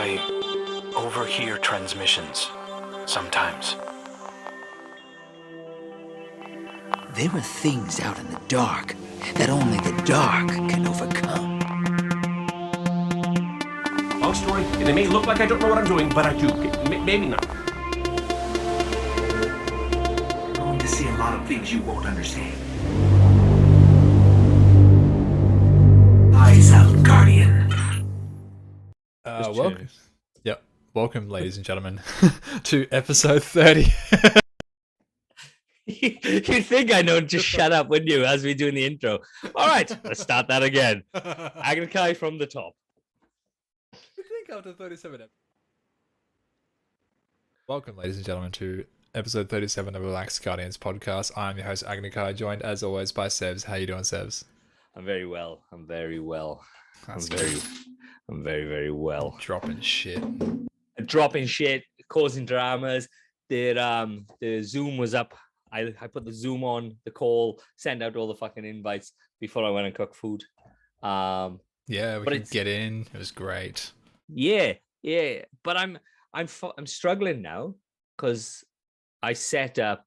I overhear transmissions sometimes. There are things out in the dark that only the dark can overcome. Long story, and it may look like I don't know what I'm doing, but I do. Maybe not. You're going to see a lot of things you won't understand. Eyes out, Guardian. Welcome. Yep. Welcome, ladies and gentlemen, to episode 30. You'd think I know, just shut up, wouldn't you, as we do in the intro? All right, let's start that again. Agnikai from the top. I think after 37 Welcome, ladies and gentlemen, to episode 37 of Relax Guardians podcast. I'm your host, Agnikai, joined as always by Sebs. How you doing, Sebs? I'm very well. That's I'm very well. Dropping shit. Dropping shit, causing dramas. The Zoom was up. I put the Zoom on, the call, send out all the fucking invites before I went and cooked food. Yeah, we could get in. It was great. Yeah. But I'm struggling now because I set up.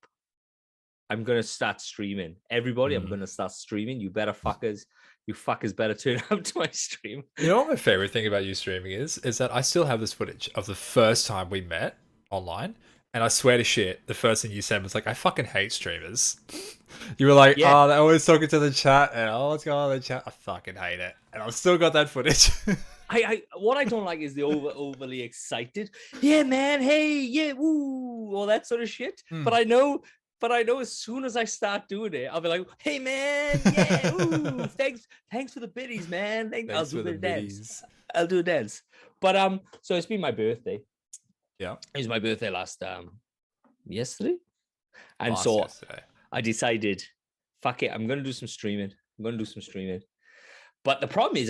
I'm gonna start streaming. Everybody, I'm gonna start streaming. You fuckers better turn up to my stream. You know what my favorite thing about you streaming is that I still have this footage of the first time we met online. And I swear to shit, the first thing you said was like, I fucking hate streamers. You were like, Yeah. oh, they're always talking to the chat, and oh, what's going on in the chat? I fucking hate it. And I've still got that footage. What I don't like is the overly excited. Yeah, man. Hey, yeah, woo, all that sort of shit. But I know as soon as I start doing it, I'll be like, hey, man, yeah, woo, thanks for the biddies, man. I'll do a dance. I'll do a dance. But so it's been my birthday. Yeah. It was my birthday last yesterday. And Yesterday. I decided, fuck it, I'm gonna do some streaming. But the problem is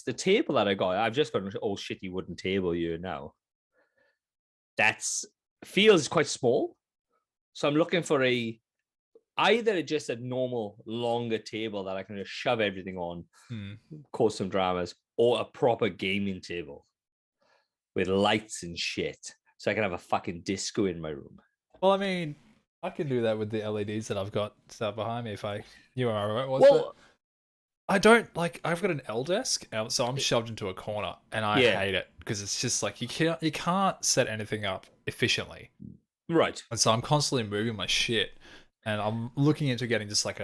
the table that I got. I've just got an old shitty wooden table here now. Feels quite small. So I'm looking for either just a normal longer table that I can just shove everything on, cause some dramas, or a proper gaming table with lights and shit, so I can have a fucking disco in my room. Well, I mean, I can do that with the LEDs that I've got set behind me. You are right. I don't like. I've got an L desk, so I'm shoved into a corner, and I hate it because it's just like you can't set anything up efficiently. Right. And so I'm constantly moving my shit, and I'm looking into getting just like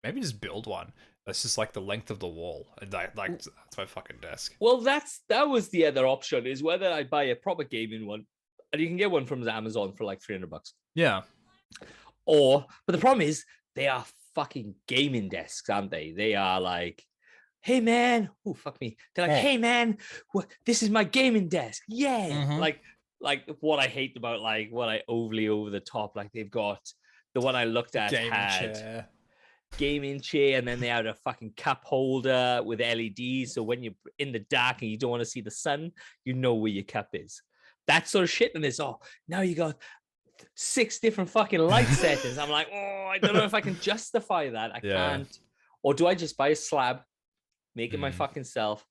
maybe just build one that's just like the length of the wall, and that's my fucking desk. Well, that was the other option, is whether I buy a proper gaming one, and you can get one from Amazon for like $300. Yeah. But the problem is they are fucking gaming desks, aren't they? They are like, hey man, oh fuck me. They're like, hey man, this is my gaming desk. Yeah. Mm-hmm. Like what I hate about like what I overly over the top, like they've got the one I looked at gaming chair, and then they had a fucking cup holder with LEDs, so when you're in the dark and you don't want to see the sun, you know where your cup is. That sort of shit. And it's now you got 6 different fucking light settings. I'm like, I don't know if I can justify that. I can't. Or do I just buy a slab, make it my fucking self,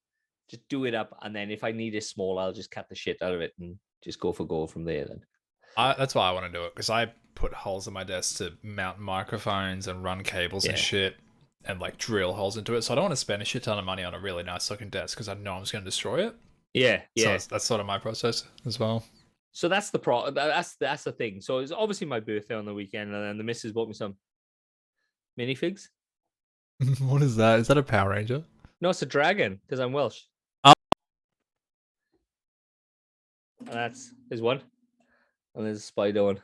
just do it up, and then if I need it small, I'll just cut the shit out of it and just go for gold from there then. That's why I want to do it, because I put holes in my desk to mount microphones and run cables and shit, and like drill holes into it. So I don't want to spend a shit ton of money on a really nice looking desk because I know I'm just going to destroy it. Yeah. So that's sort of my process as well. So that's the that's the thing. So it's obviously my birthday on the weekend, and then the missus bought me some minifigs. What is that? Is that a Power Ranger? No, it's a dragon because I'm Welsh. Oh. And there's one. And there's a spider one.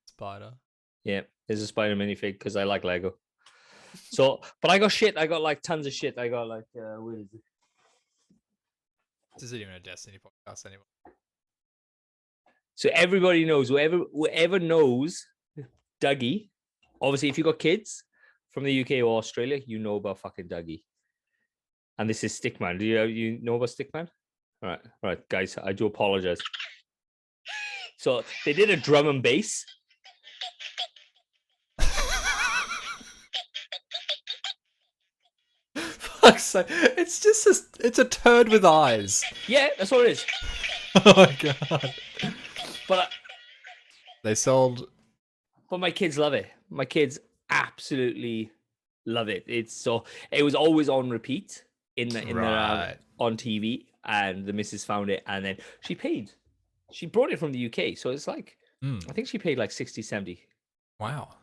Spider. Yeah, there's a spider minifig because I like Lego. So, but I got shit. I got like tons of shit. I got like, where is it? This isn't even a Destiny podcast anymore. So everybody knows, whoever knows Dougie, obviously if you got kids from the UK or Australia, you know about fucking Dougie. And this is Stickman. Do you know about Stickman? All right, guys, I do apologize. So they did a drum and bass. fuck's sake. It's just it's a turd with eyes. Yeah, that's what it is. Oh my god. But They sold. But my kids love it. My kids absolutely love it. It was always on repeat Right. on TV, and the missus found it, and then she paid. She brought it from the UK, so it's like I think she paid like 60, 70 Wow.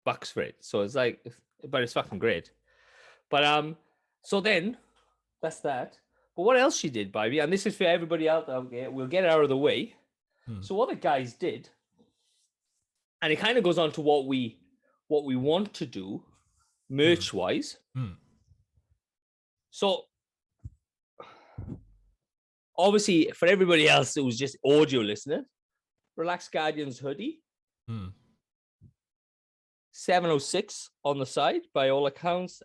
bucks for it. So it's like, but it's fucking great. But so then that's that. But what else she did, baby? And this is for everybody out there. Okay, we'll get it out of the way. So what the guys did, and it kind of goes on to what we want to do, merch wise. So obviously, for everybody else, it was just audio listener. Relax Guardians hoodie. 706 on the side, by all accounts.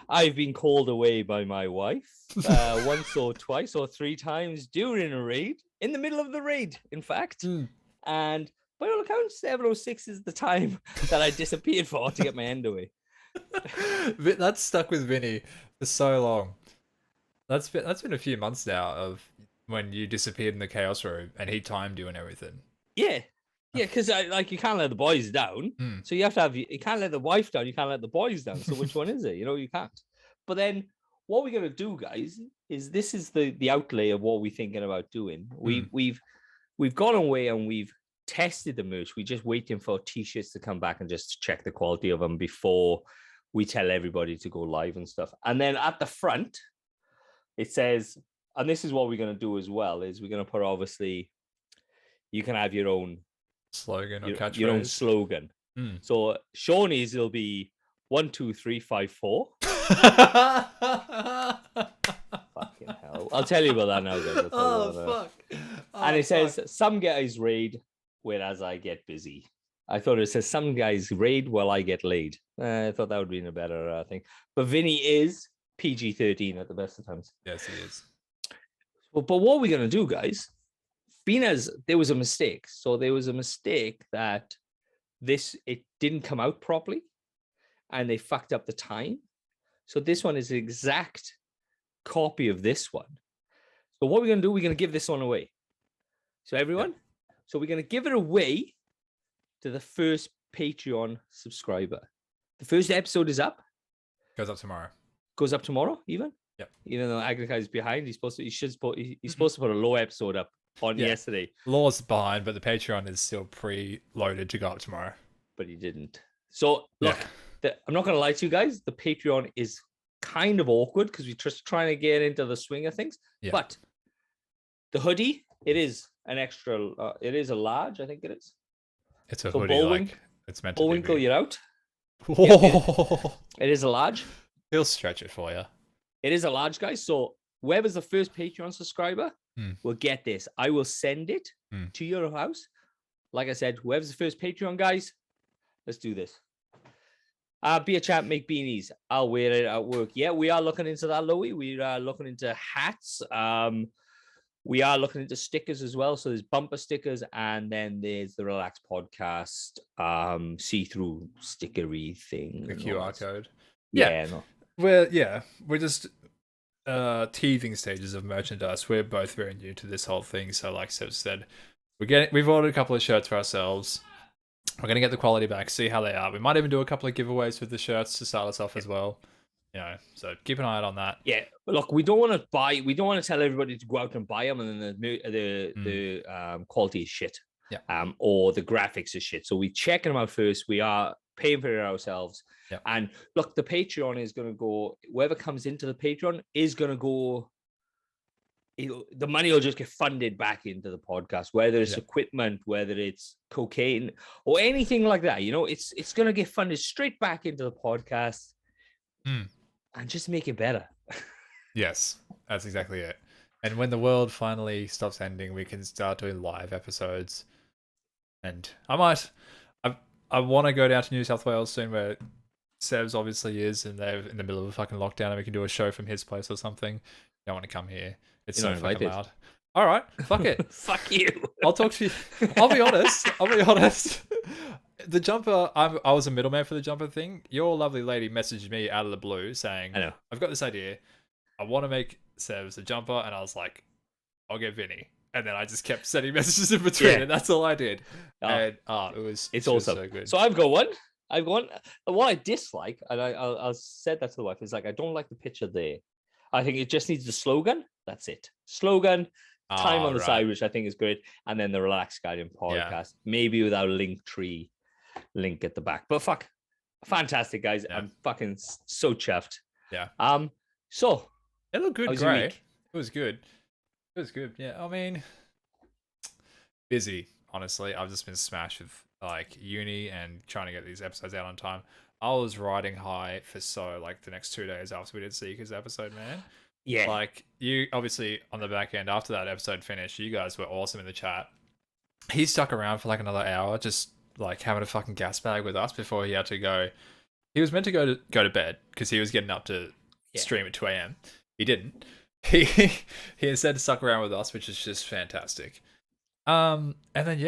I've been called away by my wife once or twice or three times during a raid, in the middle of the raid, in fact. And by all accounts, 706 is the time that I disappeared for to get my end away. That's stuck with Vinny for so long. That's been a few months now of when you disappeared in the chaos room and he timed you and everything. Yeah, because you can't let the boys down. So you have to have, you can't let the wife down, you can't let the boys down. So which one is it? You can't. But then what we're gonna do, guys, is this is the outlay of what we're thinking about doing. We've gone away and we've tested the merch. We're just waiting for t-shirts to come back and just check the quality of them before we tell everybody to go live and stuff. And then at the front, it says, and this is what we're going to do as well, is we're going to put, obviously, you can have your own slogan or catchphrase. Your own slogan. So Shawnee's will be 1, 2, 3, 5, 4. Fucking hell. I'll tell you about that now, guys. Fuck. And it says, some guys raid, whereas I get busy. I thought it says, some guys raid while I get laid. I thought that would be a better thing. But Vinny is PG-13 at the best of times. Yes, he is. But what we're going to do, guys, being as there was a mistake. So there was a mistake that it didn't come out properly and they fucked up the time. So this one is the exact copy of this one. So what we're going to do, we're going to give this one away. So everyone, so we're going to give it away to the first Patreon subscriber. The first episode is up. Goes up tomorrow. Goes up tomorrow, even? Yep. Even though Agrikai is behind, he's supposed to put a low episode up on yesterday. Law's behind, but the Patreon is still pre-loaded to go up tomorrow. But he didn't. So look, I'm not going to lie to you guys. The Patreon is kind of awkward because we're just trying to get into the swing of things. Yeah. But the hoodie, it is an extra. It is a large, I think it is. It's a hoodie, like it's meant to be. Bullwinkle, you're out. Whoa. It is a large. He'll stretch it for you. It is a large, guys. So whoever's the first Patreon subscriber will get this. I will send it to your house. Like I said, whoever's the first Patreon, guys, let's do this. Be a champ, make beanies. I'll wear it at work. Yeah, we are looking into that, Louie. We are looking into hats. We are looking into stickers as well. So there's bumper stickers, and then there's the Relax Podcast see-through stickery thing. The QR code. Yeah. We're just teething stages of merchandise. We're both very new to this whole thing. So like Seb said, we've ordered a couple of shirts for ourselves. We're going to get the quality back, see how they are. We might even do a couple of giveaways with the shirts to start us off as well. So keep an eye out on that. Yeah, look, we don't want to tell everybody to go out and buy them, and then the quality is shit. Yeah. Or the graphics is shit. So we checking them out first. We are paying for it ourselves. Yeah. And look, the Patreon is going to go. Whoever comes into the Patreon is going to go. The money will just get funded back into the podcast, whether it's equipment, whether it's cocaine, or anything like that. It's going to get funded straight back into the podcast. And just make it better. Yes, that's exactly it. And when the world finally stops ending, we can start doing live episodes. And I want to go down to New South Wales soon, where Seb's obviously is, and they're in the middle of a fucking lockdown, and we can do a show from his place or something. You don't want to come here. It's so fucking loud. All right, fuck it. Fuck you. I'll talk to you. I'll be honest. the jumper, I was a middleman for the jumper thing. Your lovely lady messaged me out of the blue saying, I know. I've got this idea. I want to make Sebs a jumper. And I was like, I'll get Vinny. And then I just kept sending messages in between, and that's all I did. And it's awesome. so good. So I've got one. What I dislike, and I'll said that to the wife, is like I don't like the picture there. I think it just needs the slogan. That's it. Slogan, time on the side, which I think is good, and then the Relax Guardian podcast, maybe without Linktree link at the back. But fuck, fantastic guys! I'm fucking so chuffed. Yeah. So it looked good. Great. It was good. It was good. Yeah. I mean, busy. Honestly, I've just been smashed with like uni and trying to get these episodes out on time. I was riding high for the next 2 days after we did Seeker's episode, man. Yeah. Like you obviously on the back end after that episode finished, you guys were awesome in the chat. He stuck around for like another hour, just like having a fucking gas bag with us before he had to go. He was meant to go to bed because he was getting up to stream at 2 a.m. He didn't. He instead stuck around with us, which is just fantastic. And then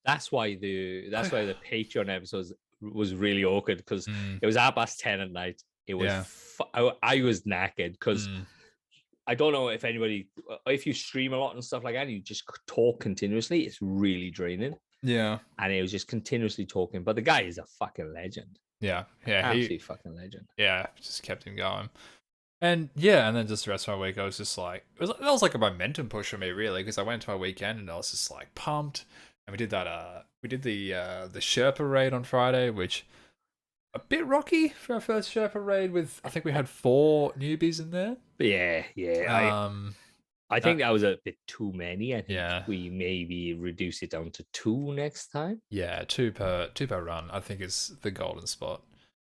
that's why the Patreon episodes was really awkward because it was 10:30 at night. It was I was knackered because I don't know if you stream a lot and stuff like that, and you just talk continuously, it's really draining. Yeah. And it was just continuously talking. But the guy is a fucking legend. Yeah. Absolutely fucking legend. Yeah, just kept him going. And and then just the rest of my week, I was just like, that was like a momentum push for me, really, because I went to my weekend and I was just like pumped. And we did that. We did the Sherpa raid on Friday, which a bit rocky for our first Sherpa raid. With I think we had 4 newbies in there. Yeah. I think that was a bit too many. I think we maybe reduce it down to 2 next time. Yeah, 2 per run. I think is the golden spot.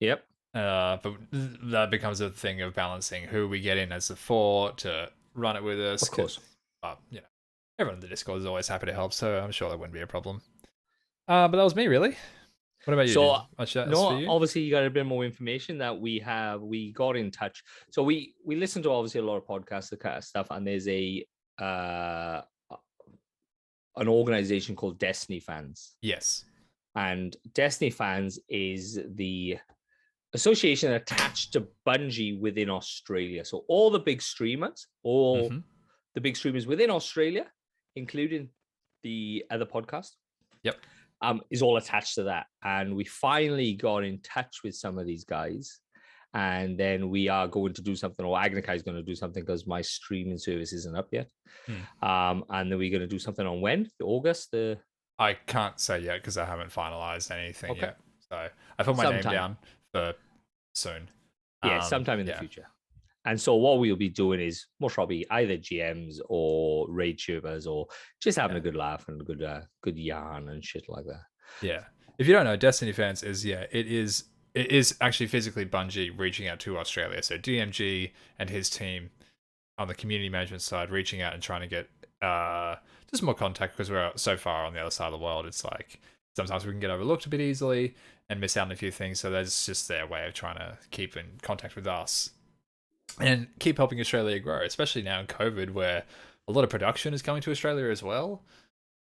Yep. But that becomes a thing of balancing who we get in as the 4 to run it with us. Of course. Everyone in the Discord is always happy to help, so I'm sure that wouldn't be a problem. But that was me, really. What about you? So, obviously you got a bit more information that we got in touch. So we listen to obviously a lot of podcasts, the kind of stuff, and there's an organization called Destiny Fans. Yes. And Destiny Fans is the association attached to Bungie within Australia. So all the big streamers, the big streamers within Australia, including the other podcast, is all attached to that. And we finally got in touch with some of these guys. And then we are going to do something, or Agnikai is going to do something because my streaming service isn't up yet. And then we're going to do something on when? August? I can't say yet because I haven't finalized anything yet. So I put my name down for soon. Sometime in the future. And so what we'll be doing is most probably either GMs or raid tubers or just having a good laugh and a good yarn and shit like that. Yeah. If you don't know, Destiny Fans is it is actually physically Bungie reaching out to Australia. So DMG and his team on the community management side reaching out and trying to get just more contact because we're so far on the other side of the world. It's like sometimes we can get overlooked a bit easily and miss out on a few things. So that's just their way of trying to keep in contact with us and keep helping Australia grow, especially now in COVID where a lot of production is coming to Australia as well.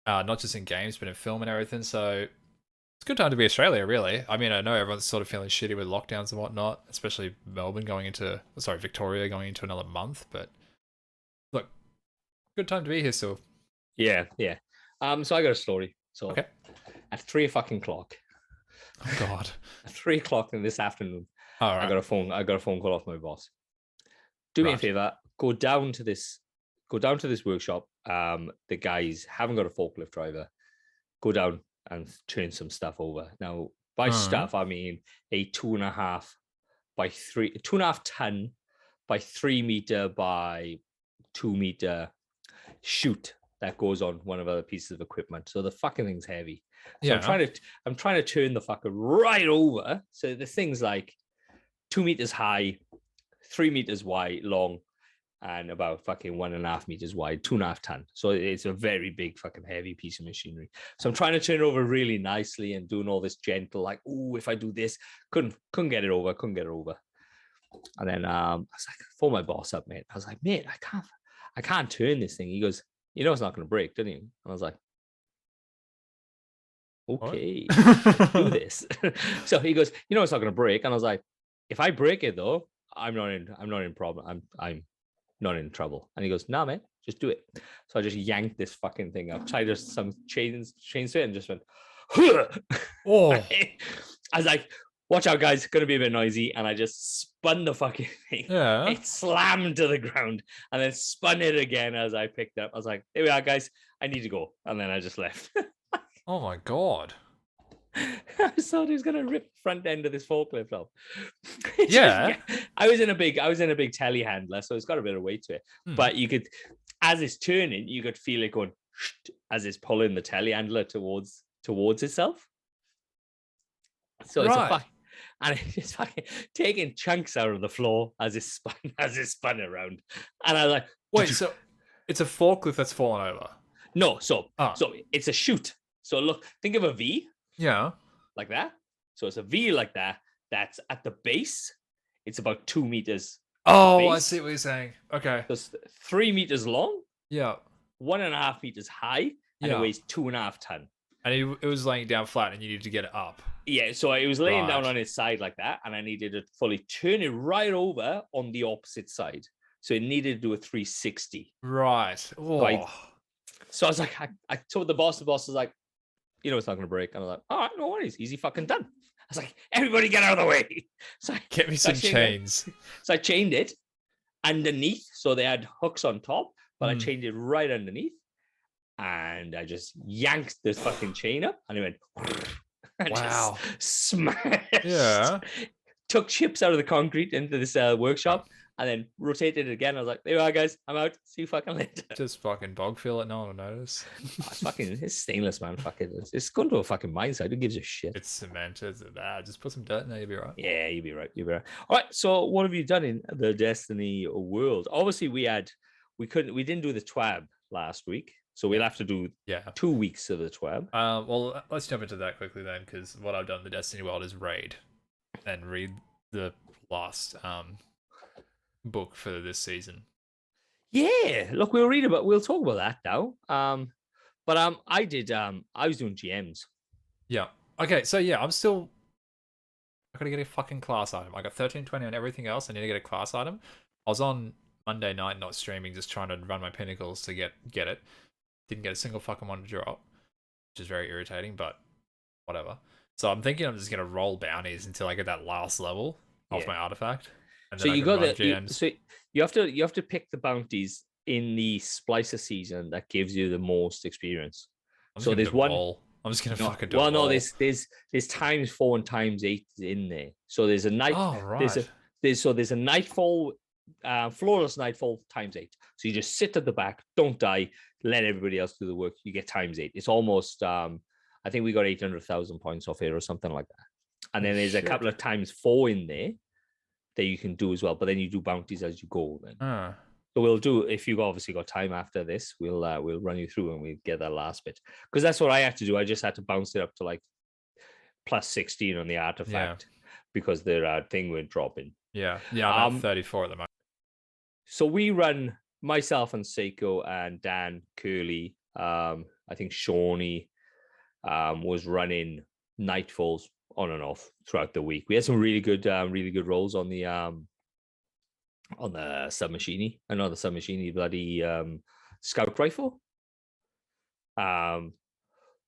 Not just in games, but in film and everything. So it's a good time to be Australia, really. I mean, I know everyone's sort of feeling shitty with lockdowns and whatnot, especially Victoria going into another month. But look, good time to be here still. Yeah. So I got a story. So at 3 o'clock. Oh God. At 3 o'clock in this afternoon, all right. I got a phone call off my boss. Do me a favor, go down to this workshop. The guys haven't got a forklift driver. Go down and turn some stuff over. Now, by stuff, I mean a 2.5 ton by 3 meter by 2 meter chute that goes on one of the pieces of equipment. So the fucking thing's heavy. So I'm trying to turn the fucker right over. So the thing's like 2 meters high, 3 meters wide, long, and about fucking 1.5 meters wide, 2.5 ton. So it's a very big fucking heavy piece of machinery. So I'm trying to turn it over really nicely and doing all this gentle, like, oh, if I do this, couldn't get it over. And then I was like, phone my boss up, mate. I was like, mate, I can't turn this thing. He goes, you know it's not going to break, didn't you? And I was like, okay, let's do this. So he goes, it's not going to break. And I was like, if I break it though, I'm not in problem. I'm not in trouble. And he goes, nah, man, just do it. So I just yanked this fucking thing up, tried just some chains to it, and just went, Oh. I was like, watch out, guys, it's going to be a bit noisy. And I just spun the fucking thing. Yeah. It slammed to the ground and then spun it again as I picked it up. I was like, here we are, guys. I need to go. And then I just left. Oh my god. I thought he was gonna rip the front end of this forklift off. Yeah. I was in a big telehandler, so it's got a bit of weight to it. But you could, as it's turning, you could feel it going as it's pulling the telehandler towards itself. So it's and it's fucking taking chunks out of the floor as it spun around. And I was like, wait, so it's a forklift that's fallen over? No, so it's a chute. So look, think of a V. Yeah. Like that. So it's a V like that. That's at the base. It's about 2 meters. Oh, I see what you're saying. Okay. So it's 3 meters long. Yeah. 1.5 meters high. And it weighs 2.5 tons. And it was laying down flat and you needed to get it up. Yeah, so it was laying down on its side like that. And I needed to fully turn it right over on the opposite side. So it needed to do a 360. Right. Oh. So I was like, I told the boss was like, it's not going to break. And I was like, all right, no worries. Easy fucking done. I was like, everybody get out of the way. So get me some chains. So I chained it underneath. So they had hooks on top, but I chained it right underneath. And I just yanked this fucking chain up and it went, and wow. Just smashed. Yeah. Took chips out of the concrete into this workshop. And then rotated it again. I was like, there you are, guys. I'm out. See you fucking later. Just fucking bog fill it. No one will notice. It's stainless, man. Fuck it. It's going to a fucking mine site. Who gives a shit? It's cement. It's bad. Just put some dirt in there. You'll be right. Yeah, you'll be right. All right. So what have you done in the Destiny world? Obviously, we didn't do the TWAB last week. So we'll have to do 2 weeks of the TWAB. Well, let's jump into that quickly then, because what I've done in the Destiny world is raid and read the last book for this season. Yeah, look, we'll talk about that now. But I was doing GMs. Yeah. Okay, so yeah, I gotta get a fucking class item. I got 1320 on everything else. I need to get a class item. I was on Monday night not streaming, just trying to run my pinnacles to get it. Didn't get a single fucking one to drop, which is very irritating, but whatever. So I'm thinking I'm just gonna roll bounties until I get that last level of my artifact. So you have to pick the bounties in the Splicer season that gives you the most experience. So there's one. I'm just gonna fucking do. Well, no, there's ×4 and ×8 in there. So there's a night. Oh right. There's a nightfall, flawless nightfall ×8. So you just sit at the back, don't die, let everybody else do the work. You get ×8. It's almost. I think we got 800,000 points off here or something like that. And then there's a couple of ×4 in there that you can do as well, but then you do bounties as you go. Then, so we'll do, if you've obviously got time after this, we'll run you through and we get that last bit, because that's what I had to do. I just had to bounce it up to like +16 on the artifact because their thing went dropping. Yeah, I'm at 34 at the moment. So we run myself and Seiko and Dan Curley. I think Shawnee was running Nightfalls on and off throughout the week. We had some really good rolls on the submachine. I know the submachine bloody scout rifle. But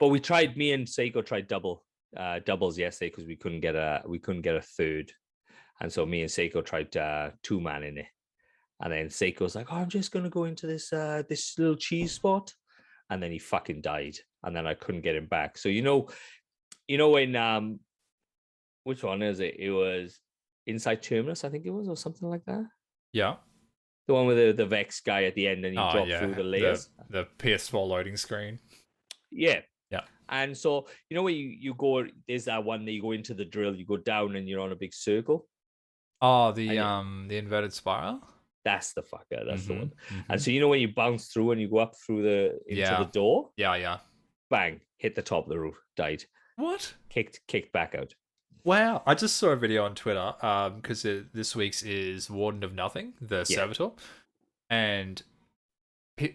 me and Seiko tried doubles yesterday because we couldn't get a third, and so me and Seiko tried 2-man in it, and then Seiko's like, "Oh, I'm just gonna go into this this little cheese spot," and then he fucking died, and then I couldn't get him back. So you know when which one is it? It was Inside Terminus, I think it was, or something like that. Yeah. The one with the Vex guy at the end and he dropped through the layers. The PS4 loading screen. Yeah. Yeah. And so, where you go, there's that one that you go into the drill, you go down and you're on a big circle. Oh, the inverted spiral? That's the fucker. That's the one. And so, when you bounce through and you go up through into the door. Yeah. Bang, hit the top of the roof, died. What? Kicked back out. Wow, I just saw a video on Twitter because this week's is Warden of Nothing, the servitor, and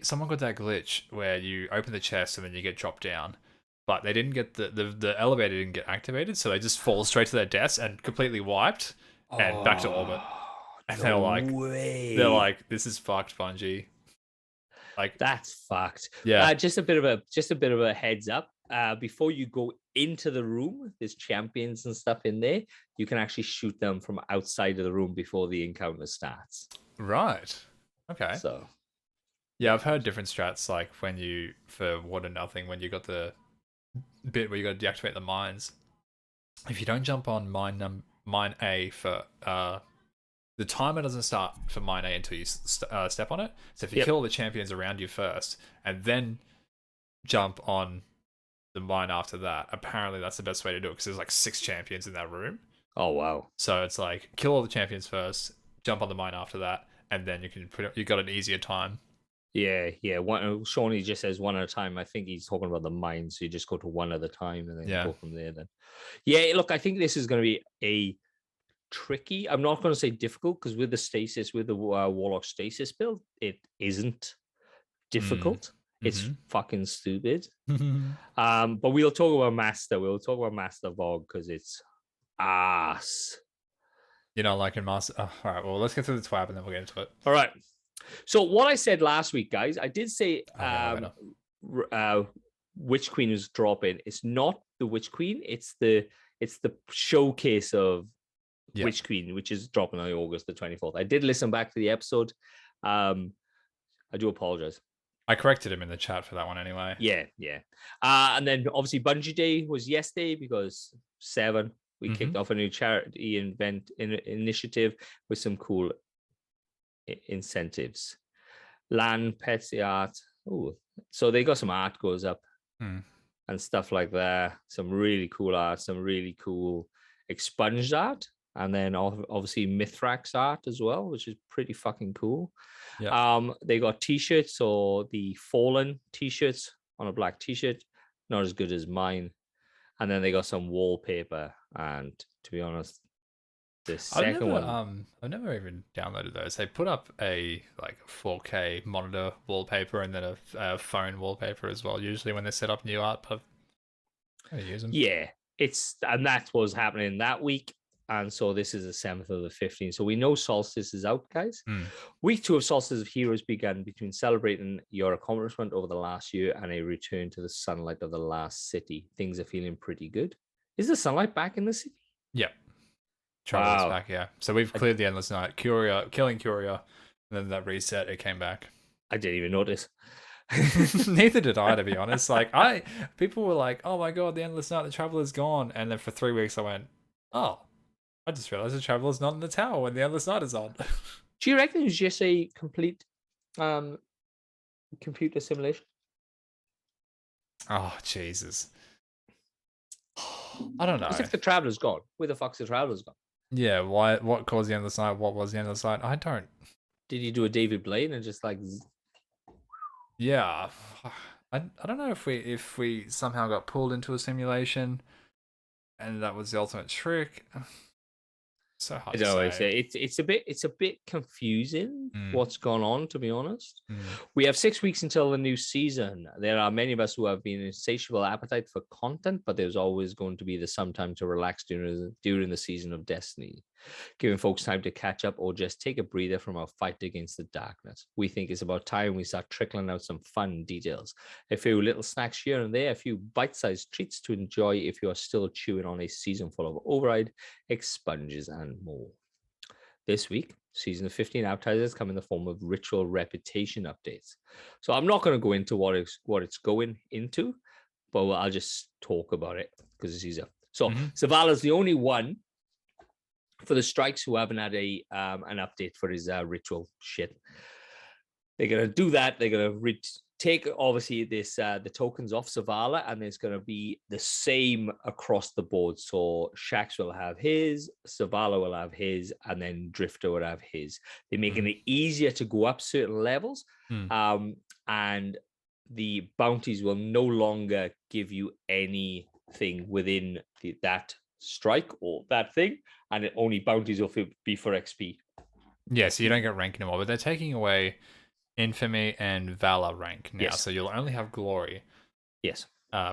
someone got that glitch where you open the chest and then you get dropped down, but they didn't get the elevator didn't get activated, so they just fall straight to their deaths and completely wiped and back to orbit. And No way. they're like, this is fucked, Bungie. Like That's fucked. Yeah. Just a bit of a heads up. Before you go into the room, there's champions and stuff in there. You can actually shoot them from outside of the room before the encounter starts. Right. Okay. So yeah, I've heard different strats, like when you, for What or Nothing, when you got the bit where you got to deactivate the mines. If you don't jump on mine A for the timer doesn't start for mine A until you step on it. So if you kill all the champions around you first and then jump on the mine after that, apparently that's the best way to do it because there's like 6 champions in that room. Oh wow. So it's like kill all the champions first, jump on the mine after that, and then you got an easier time. Yeah. Shawnee just says one at a time. I think he's talking about the mine, so you just go to one at a time and then go from there. Then, yeah. Look, I think this is going to be a tricky. I'm not going to say difficult because with the Warlock stasis build, it isn't difficult. It's fucking stupid. But we'll talk about Master. We'll talk about Master Vogue because it's ass. You know, like in Master. Oh, all right. Well, let's get through the twab and then we'll get into it. All right. So what I said last week, guys, I did say Witch Queen is dropping. It's not the Witch Queen. It's the showcase of Witch Queen, which is dropping on August the 24th. I did listen back to the episode. I do apologize. I corrected him in the chat for that one anyway. Yeah. And then obviously Bungie Day was yesterday because 7. We kicked off a new charity event initiative with some cool incentives. Land, pets, the art. Oh, so they got some art goes up and stuff like that. Some really cool art, some really cool expunged art. And then obviously Mithrax art as well, which is pretty fucking cool. Yeah. They got t-shirts or the Fallen t-shirts on a black t-shirt, not as good as mine. And then they got some wallpaper. And to be honest, the second one, I've never even downloaded those. They put up a like 4K monitor wallpaper and then a phone wallpaper as well. Usually when they set up new art, but I don't use them. Yeah, and that's what's happening that week. And so this is the 7th of the 15th. So we know Solstice is out, guys. Week 2 of Solstice of Heroes began between celebrating your accomplishment over the last year and a return to the sunlight of the last city. Things are feeling pretty good. Is the sunlight back in the city? Yeah. Traveler's back, yeah. So we've cleared the Endless Night. Killing Curia, and then that reset, it came back. I didn't even notice. Neither did I, to be honest. Like people were like, "Oh my god, the Endless Night, the Traveler's gone," and then for 3 weeks I went, "Oh, I just realized the Traveler's not in the tower when the Endless Night is on." Do you reckon it's just a complete computer simulation? Oh Jesus! I don't know. As if the Traveler's gone. Where the fuck's the Traveler's gone? Yeah, why? What caused the Endless Night? What was the Endless Night? I don't. Did you do a David Blaine and just like? Yeah, I don't know if we somehow got pulled into a simulation, and that was the ultimate trick. So hard I don't know. to say. It's a bit confusing what's gone on, to be honest. We have 6 weeks until the new season. There are many of us who have been insatiable appetite for content, but there's always going to be some time to relax during the season of Destiny, giving folks time to catch up or just take a breather from our fight against the darkness. We think it's about time we start trickling out some fun details, a few little snacks here and there, a few bite-sized treats to enjoy if you are still chewing on a season full of override, expunges, and more. This week, season 15 advertisers come in the form of ritual reputation updates. So I'm not going to go into what it's going into, but I'll just talk about it because it's easier. So Zavala's the only one for the strikes who haven't had an update for his ritual shit. They're going to do that. They're going to take obviously the tokens off Zavala, and it's going to be the same across the board. So Shax will have his, Zavala will have his, and then Drifter will have his. They're making it easier to go up certain levels, and the bounties will no longer give you anything within that strike or that thing, and only bounties will be for XP. Yeah, so you don't get rank anymore, but they're taking away Infamy and Valor rank now, so you'll only have Glory. Yes.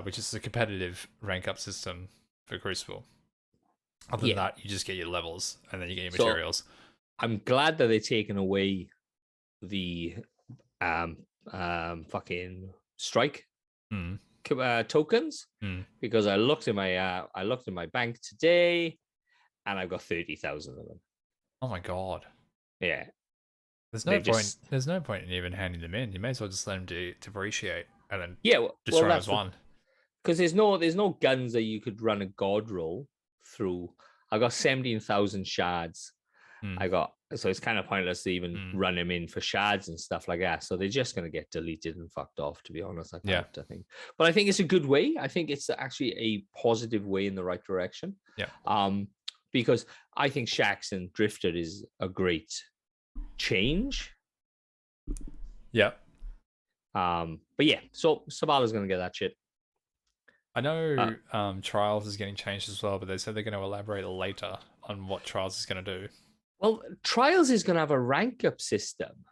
which is a competitive rank up system for Crucible. Other than Yeah. that, you just get your levels and then you get your So- materials. I'm glad that they're taking away the fucking strike Mm. tokens, Mm. because I looked in my bank today and I've got 30,000 of them. Oh my god. Yeah. There's no They've point. just- There's no point in even handing them in. You may as well just let them depreciate and then Yeah, well, destroy that's as one. because there's no guns that you could run a god roll through. I got 17,000 shards. Mm. So it's kind of pointless to even run them in for shards and stuff like that. So they're just going to get deleted and fucked off, to be honest. I think. But I think it's a good way. I think it's actually a positive way in the right direction. Yeah. Because I think Shax and Drifter is a great change. Yeah. But yeah, so Sabala's going to get that shit. I know Trials is getting changed as well, but they said they're going to elaborate later on what Trials is going to do. Well, Trials is going to have a rank up system.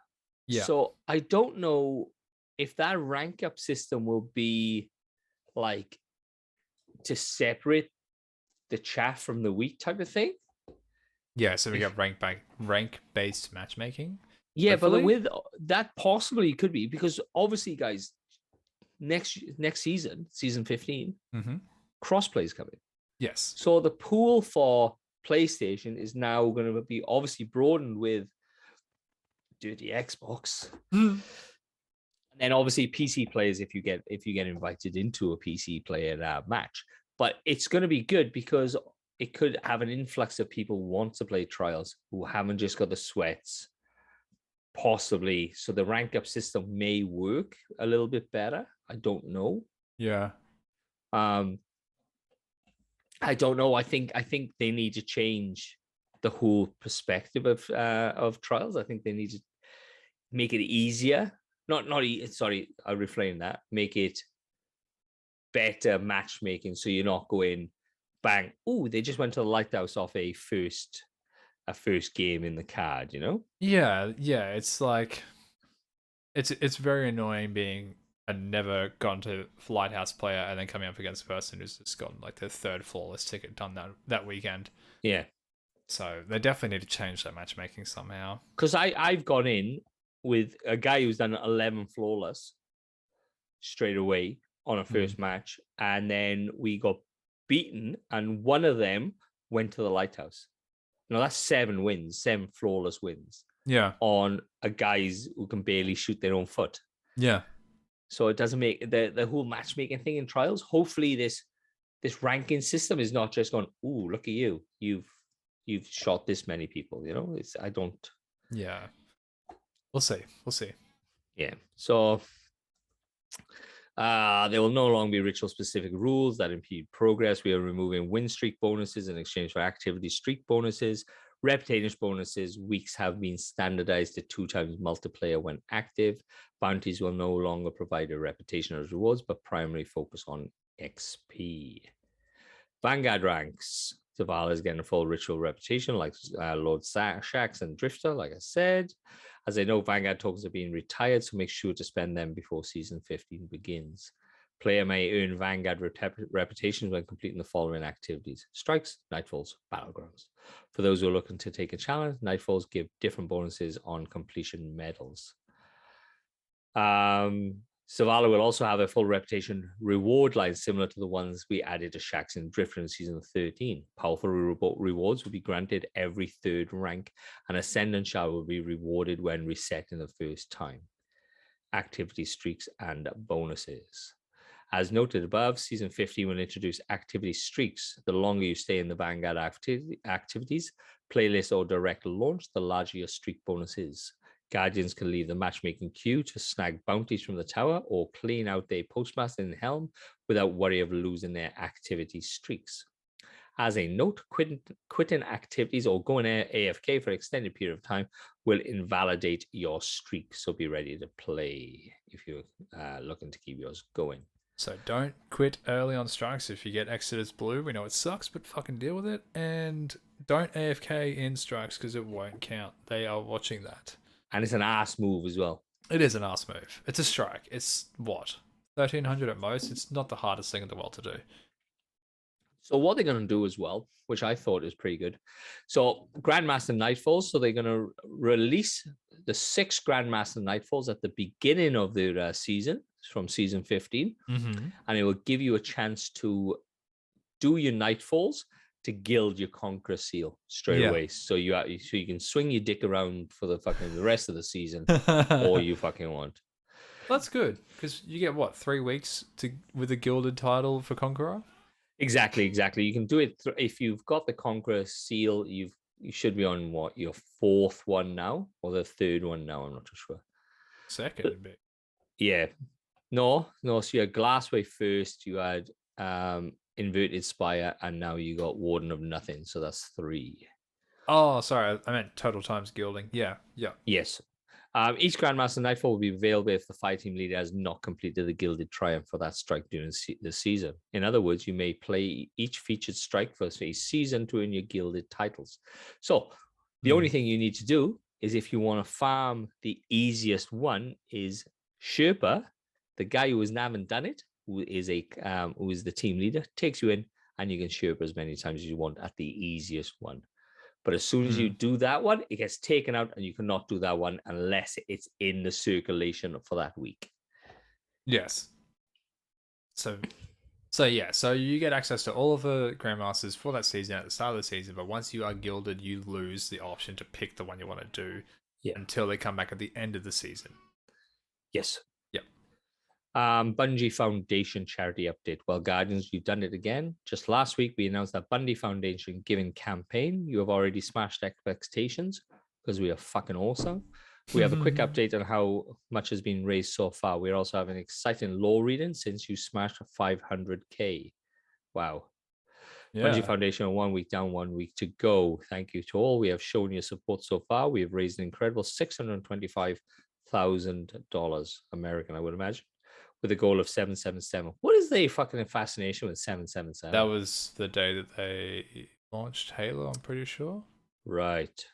Yeah. So I don't know if that rank up system will be like to separate the chaff from the wheat type of thing. Yeah, so we got rank based matchmaking. Yeah, hopefully. but with that possibly could be, because obviously, guys, next season 15, crossplay is coming. Yes. So the pool for PlayStation is now going to be obviously broadened with dirty Xbox. And then obviously PC players if you get invited into a PC player match. But it's going to be good because it could have an influx of people who want to play Trials who haven't just got the sweats. Possibly. So the rank up system may work a little bit better. I don't know. Yeah. I don't know. I think they need to change the whole perspective of Trials. I think they need to make it easier. Sorry, I'll reframe that. Make it better matchmaking, so you're not going bang. Oh, they just went to the lighthouse off a first game in the card. You know? Yeah. It's like it's very annoying being a never gone to Lighthouse player and then coming up against a person who's just gotten like their third flawless ticket done that weekend. Yeah. So they definitely need to change that matchmaking somehow. Because I've gone in with a guy who's done 11 flawless straight away on a first match, and then we got beaten, and one of them went to the lighthouse. Now that's 7 flawless wins. Yeah. On a guys who can barely shoot their own foot. Yeah. So it doesn't make the whole matchmaking thing in Trials. Hopefully this ranking system is not just going, ooh, look at you. You've shot this many people, you know? I don't. Yeah. We'll see. Yeah. So there will no longer be ritual specific rules that impede progress. We are removing win streak bonuses in exchange for activity streak bonuses. Reputation bonuses weeks have been standardized to 2 times multiplayer when active. Bounties will no longer provide a reputation as rewards, but primarily focus on XP. Vanguard ranks. Zavala is getting a full ritual reputation like Lord Shax and Drifter, like I said. As I know, Vanguard tokens are being retired, so make sure to spend them before Season 15 begins. Player may earn Vanguard reputations when completing the following activities: Strikes, Nightfalls, Battlegrounds. For those who are looking to take a challenge, Nightfalls give different bonuses on completion medals. Zavala will also have a full reputation reward line similar to the ones we added to Shax and Drifter in Season 13. Powerful rewards will be granted every 3rd rank, and Ascendant Shard will be rewarded when resetting the first time. Activity streaks and bonuses. As noted above, Season 15 will introduce activity streaks. The longer you stay in the Vanguard activities, playlist, or direct launch, the larger your streak bonus is. Guardians can leave the matchmaking queue to snag bounties from the tower or clean out their postmaster in Helm without worry of losing their activity streaks. As a note, quitting activities or going AFK for an extended period of time will invalidate your streak, so be ready to play if you're looking to keep yours going. So don't quit early on strikes. If you get Exodus Blue, we know it sucks, but fucking deal with it. And don't AFK in strikes because it won't count. They are watching that. And it's an ass move as well. It is an ass move. It's a strike. It's what? 1300 at most. It's not the hardest thing in the world to do. So what they're going to do as well, which I thought is pretty good. So Grandmaster Nightfalls. So they're going to release the 6 Grandmaster Nightfalls at the beginning of the season, from season 15, Mm-hmm. and it will give you a chance to do your Nightfalls to gild your Conqueror seal straight away. So you can swing your dick around for the rest of the season, all you fucking want. That's good because you get what 3 weeks with a gilded title for Conqueror. Exactly. You can do it if you've got the Conqueror seal. You should be on what, your 4th one now, or the 3rd one now. I'm not too sure. Second, a bit. Yeah. No. So you had Glassway first. You had Inverted Spire, and now you got Warden of Nothing. So that's 3. Oh, sorry, I meant total times gilding. Yeah. Yes. Each Grandmaster Nightfall will be available if the fighting leader has not completed the Gilded Triumph for that strike during the season. In other words, you may play each featured strike for a season to earn your Gilded titles. So the only thing you need to do is, if you want to farm, the easiest one is Sherpa, the guy who haven't done it, who is the team leader, takes you in, and you can Sherpa as many times as you want at the easiest one. But as soon as you do that one, it gets taken out, and you cannot do that one unless it's in the circulation for that week. Yes. So you get access to all of the Grandmasters for that season at the start of the season, but once you are gilded, you lose the option to pick the one you want to do until they come back at the end of the season. Yes. Yep. Bungie Foundation charity update. Well, Guardians, you've done it again. Just last week, we announced that Bungie Foundation Giving campaign. You have already smashed expectations because we are fucking awesome. We have a quick update on how much has been raised so far. We also have an exciting lore reading since you smashed 500k. Wow. Yeah. Bungie Foundation, 1 week down, 1 week to go. Thank you to all. We have shown your support so far. We have raised an incredible $625,000 American, I would imagine, with a goal of 777. What is the fucking fascination with 777? That was the day that they launched Halo, I'm pretty sure. Right.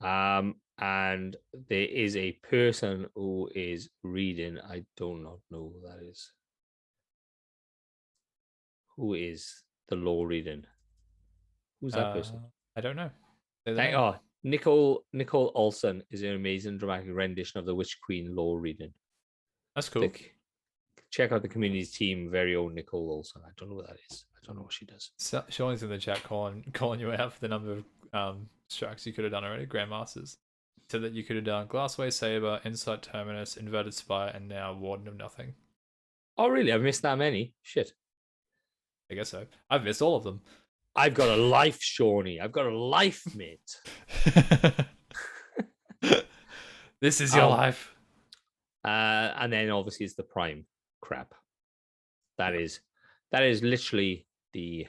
And there is a person who is reading. I do not know who that is. Who is the law reading? Who's that person? I don't know. Nicole Olsen is an amazing dramatic rendition of the Witch Queen law reading. That's cool. Check out the community's team, very own Nicole Olsen. I don't know what that is. I don't know what she does. So, Sean's in the chat calling you out for the number of strikes you could have done already, Grandmasters. So that you could have done Glassway Saber, Insight Terminus, Inverted Spire, and now Warden of Nothing. Oh, really? I've missed that many? Shit. I guess so. I've missed all of them. I've got a life, Shawnee. I've got a life, mate. This is your life. And then obviously it's the Prime crap. That is literally the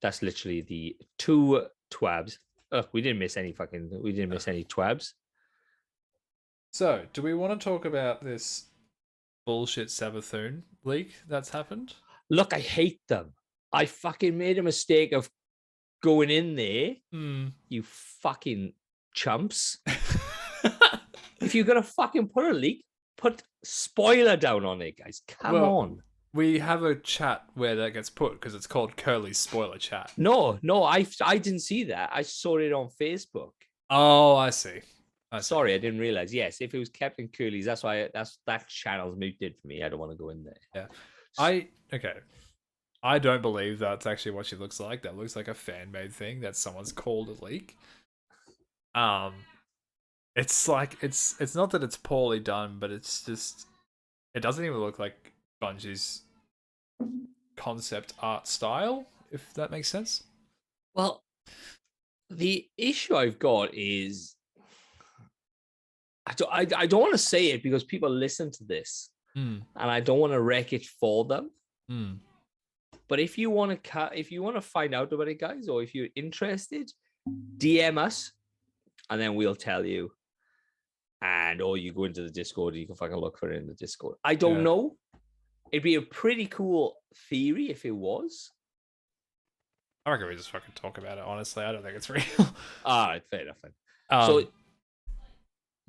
2 twabs. We didn't miss any twabs. So, do we want to talk about this bullshit Sabathun leak that's happened? Look, I hate them. I fucking made a mistake of going in there. You fucking chumps. If you're going to fucking put a leak, put spoiler down on it, guys. Come on. We have a chat where that gets put because it's called Curly's spoiler chat. No, I didn't see that. I saw it on Facebook. Oh, I see. Sorry, I didn't realize. Yes, if it was Captain Curly's, that's why that channel's muted for me. I don't want to go in there. Yeah. I don't believe that's actually what she looks like. That looks like a fan-made thing that someone's called a leak. It's like it's not that it's poorly done, but it's just it doesn't even look like Bungie's concept art style, if that makes sense. Well, the issue I've got is I don't want to say it because people listen to this, and I don't want to wreck it for them. But if you want to find out about it, guys, or if you're interested, DM us, and then we'll tell you. Or you go into the Discord, and you can fucking look for it in the Discord. I don't know. It'd be a pretty cool theory if it was. I reckon we just fucking talk about it. Honestly, I don't think it's real. All right, fair enough. So,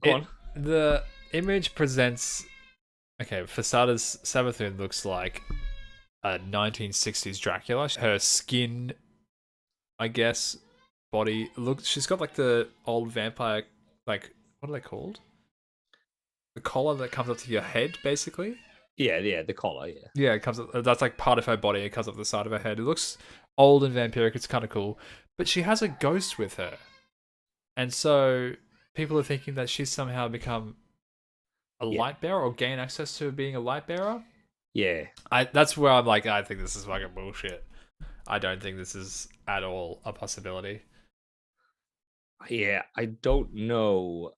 go on. The image presents Okay, for starters, Savathun looks like a 1960s Dracula. Her skin, I guess, body looks. She's got like the old vampire, like what are they called? The collar that comes up to your head, basically. Yeah, the collar, yeah. Yeah, it comes up. That's like part of her body. It comes up the side of her head. It looks old and vampiric. It's kind of cool, but she has a ghost with her, and so people are thinking that she's somehow become a Yeah. light bearer or gain access to being a light bearer. Yeah. That's where I'm like, I think this is fucking bullshit. I don't think this is at all a possibility. Yeah, I don't know.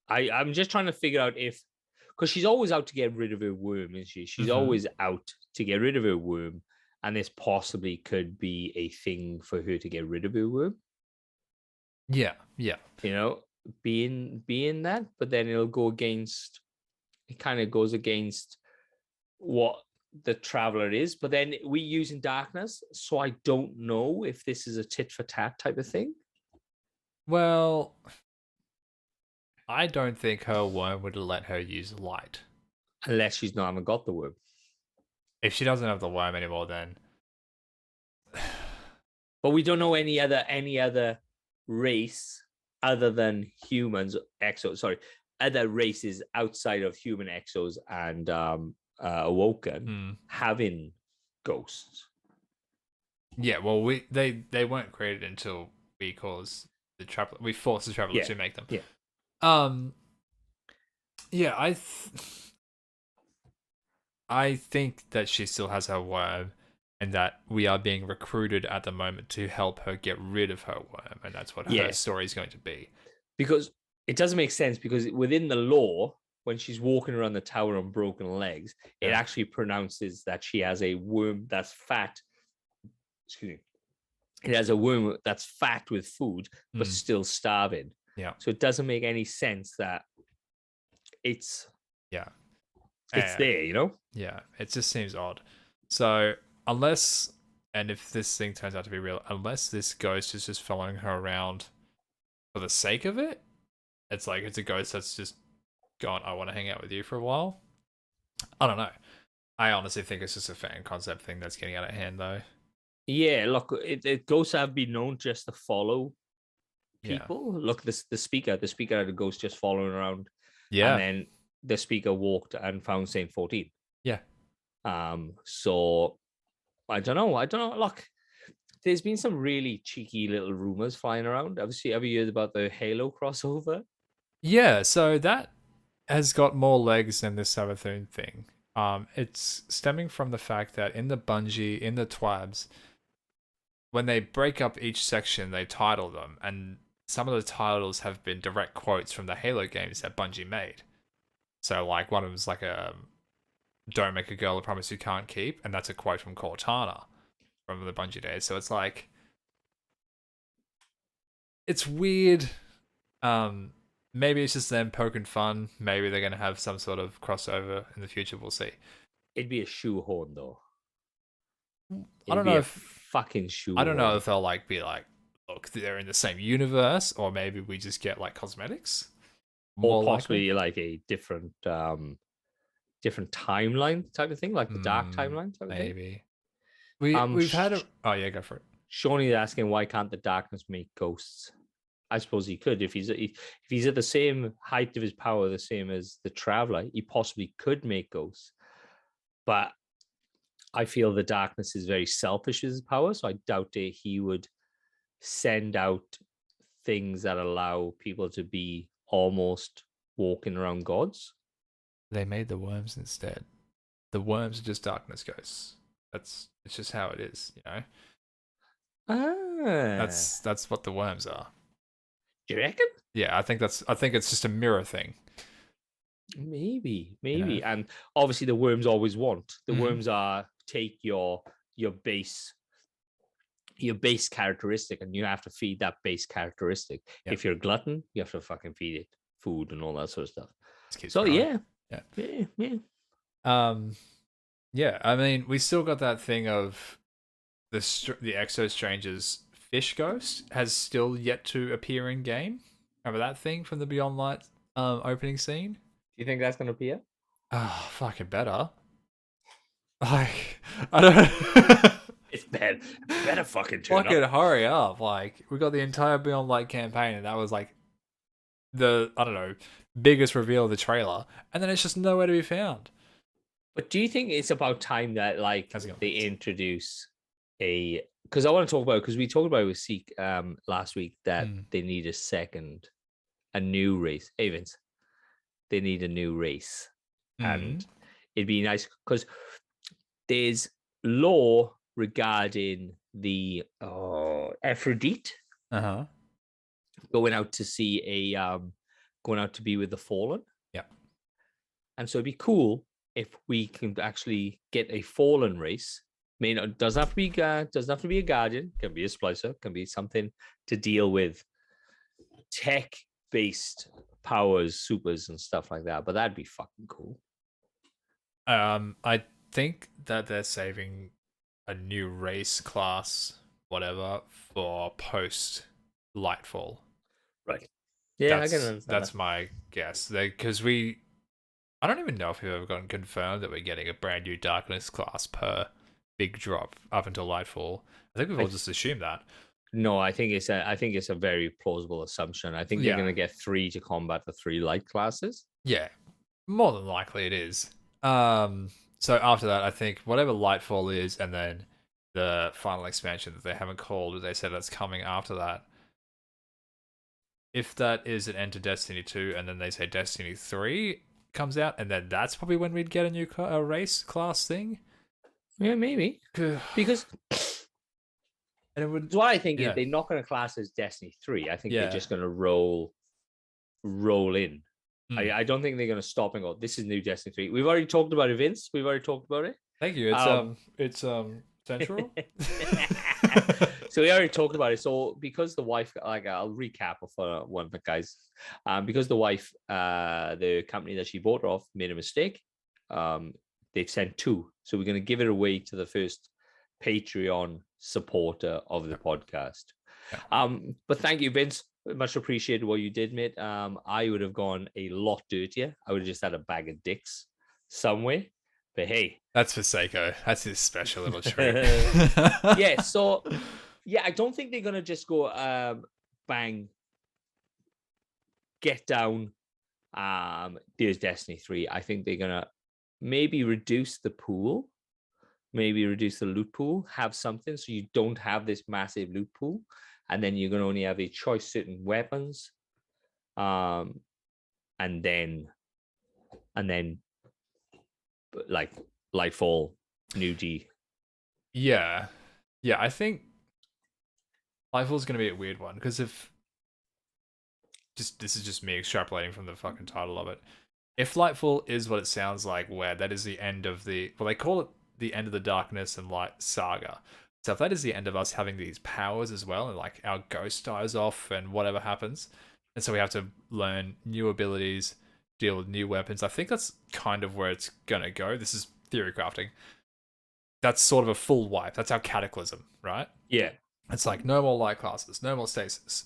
I'm just trying to figure out if, because she's always out to get rid of her worm, isn't she? She's always out to get rid of her worm, and this possibly could be a thing for her to get rid of her worm. Yeah. You know, being that, but then it'll go against. It kind of goes against what the traveler is, but then we using darkness, so I don't know if this is a tit for tat type of thing. Well, I don't think her worm would let her use light. Unless she's not haven't got the worm. If she doesn't have the worm anymore, then But we don't know any other race other than humans, other races outside of human exos and awoken having ghosts. Yeah, well, they weren't created until we forced the traveler to make them. Yeah. Yeah, I think that she still has her worm, and that we are being recruited at the moment to help her get rid of her worm, and that's what her story is going to be. Because it doesn't make sense, because within the lore, when she's walking around the tower on broken legs, it actually pronounces that she has a worm that's fat. Excuse me. It has a worm that's fat with food, but still starving. Yeah. So it doesn't make any sense that it's there, you know? Yeah, it just seems odd. So unless, and if this thing turns out to be real, unless this ghost is just following her around for the sake of it, it's like it's a ghost that's just gone, I want to hang out with you for a while. I don't know. I honestly think it's just a fan concept thing that's getting out of hand, though. Yeah, look, ghosts have been known just to follow people. Yeah. Look, the speaker had a ghost just following around. Yeah. And then the speaker walked and found Saint 14. Yeah. So I don't know. Look, there's been some really cheeky little rumors flying around. Have you heard about the Halo crossover? Yeah, so that has got more legs than this Savathun thing. It's stemming from the fact that in the TWABs, when they break up each section, they title them, and some of the titles have been direct quotes from the Halo games that Bungie made. So, like, one of them is like "Don't make a girl a promise you can't keep," and that's a quote from Cortana from the Bungie days. So it's like, it's weird. Maybe it's just them poking fun. Maybe they're gonna have some sort of crossover in the future. We'll see. It'd be a shoehorn, though. I don't know if fucking shoehorn. I don't know if they'll like be like, look, they're in the same universe, or maybe we just get like cosmetics, or possibly like a different timeline type of thing, like the dark timeline type of thing. Maybe we've had a. Oh yeah, go for it. Shawnee's asking, why can't the darkness make ghosts? I suppose he could if he's at the same height of his power, the same as the Traveler. He possibly could make ghosts, but I feel the darkness is very selfish with his power, so I doubt he would send out things that allow people to be almost walking around gods. They made the worms instead. The worms are just darkness ghosts. It's just how it is, you know. That's what the worms are. Do you reckon? Yeah, I think it's just a mirror thing. Maybe. You know? And obviously the worms always want. The worms are take your base characteristic, and you have to feed that base characteristic. Yep. If you're a glutton, you have to fucking feed it food and all that sort of stuff. So yeah. Yeah, I mean, we still got that thing of the Exo Stranger's fish ghost has still yet to appear in game. Remember that thing from the Beyond Light opening scene? Do you think that's going to appear? Oh, fucking better. Like, I don't. It's bad. Better fucking turn Fucking up. hurry up! Like, we got the entire Beyond Light campaign, and that was like the I don't know biggest reveal of the trailer, and then it's just nowhere to be found. But do you think it's about time that like How's it going? they introduce a? Because I want to talk about because we talked about it with Seek last week that they need a new race. Hey Vince, they need a new race, and it'd be nice because there's lore regarding the Aphrodite going out to see going out to be with the fallen. Yeah. And so it'd be cool if we can actually get a fallen race. I mean, it doesn't have to be a guardian, can be a splicer, can be something to deal with tech-based powers, supers, and stuff like that. But that'd be fucking cool. I think that they're saving a new race class, whatever, for post Lightfall. Right. Yeah, I can understand. That's my guess. Because I don't even know if we've ever gotten confirmed that we're getting a brand new Darkness class per big drop up until Lightfall. I think we've all just assumed that. No, I think it's a very plausible assumption. I think they're going to get 3 to combat the 3 light classes. Yeah, more than likely it is. So after that, I think whatever Lightfall is, and then the final expansion that they haven't called, but they said that's coming after that. If that is an end to Destiny 2, and then they say Destiny 3 comes out, and then that's probably when we'd get a new race class thing. Yeah, maybe. Because and it would. What I think is they're not going to class as Destiny 3. I think they're just going to roll in. I don't think they're going to stop and go, this is new Destiny 3. We've already talked about it, Vince. We've already talked about it. Thank you. It's central. So we already talked about it. So because the wife, like I'll recap for one of the guys, because the wife, the company that she bought off made a mistake. They've sent 2. So we're going to give it away to the first Patreon supporter of the podcast. But thank you, Vince. Much appreciated what you did, mate. I would have gone a lot dirtier. I would have just had a bag of dicks somewhere. But hey, that's for Seiko. That's his special little treat. Yeah. So yeah, I don't think they're gonna just go bang, get down. There's Destiny 3. I think they're gonna maybe reduce the pool, maybe reduce the loot pool, have something so you don't have this massive loot pool, and then you're gonna only have a choice certain weapons, and then like Lightfall, New G. Yeah, I think Lightfall's gonna be a weird one because if this is just me extrapolating from the fucking title of it. If Lightfall is what it sounds like, where that is the end of they call it the end of the Darkness and Light saga. So if that is the end of us having these powers as well, and like our ghost dies off and whatever happens, and so we have to learn new abilities, deal with new weapons, I think that's kind of where it's gonna go. This is theory crafting. That's sort of a full wipe. That's our Cataclysm, right? Yeah. It's like no more light classes, no more stasis.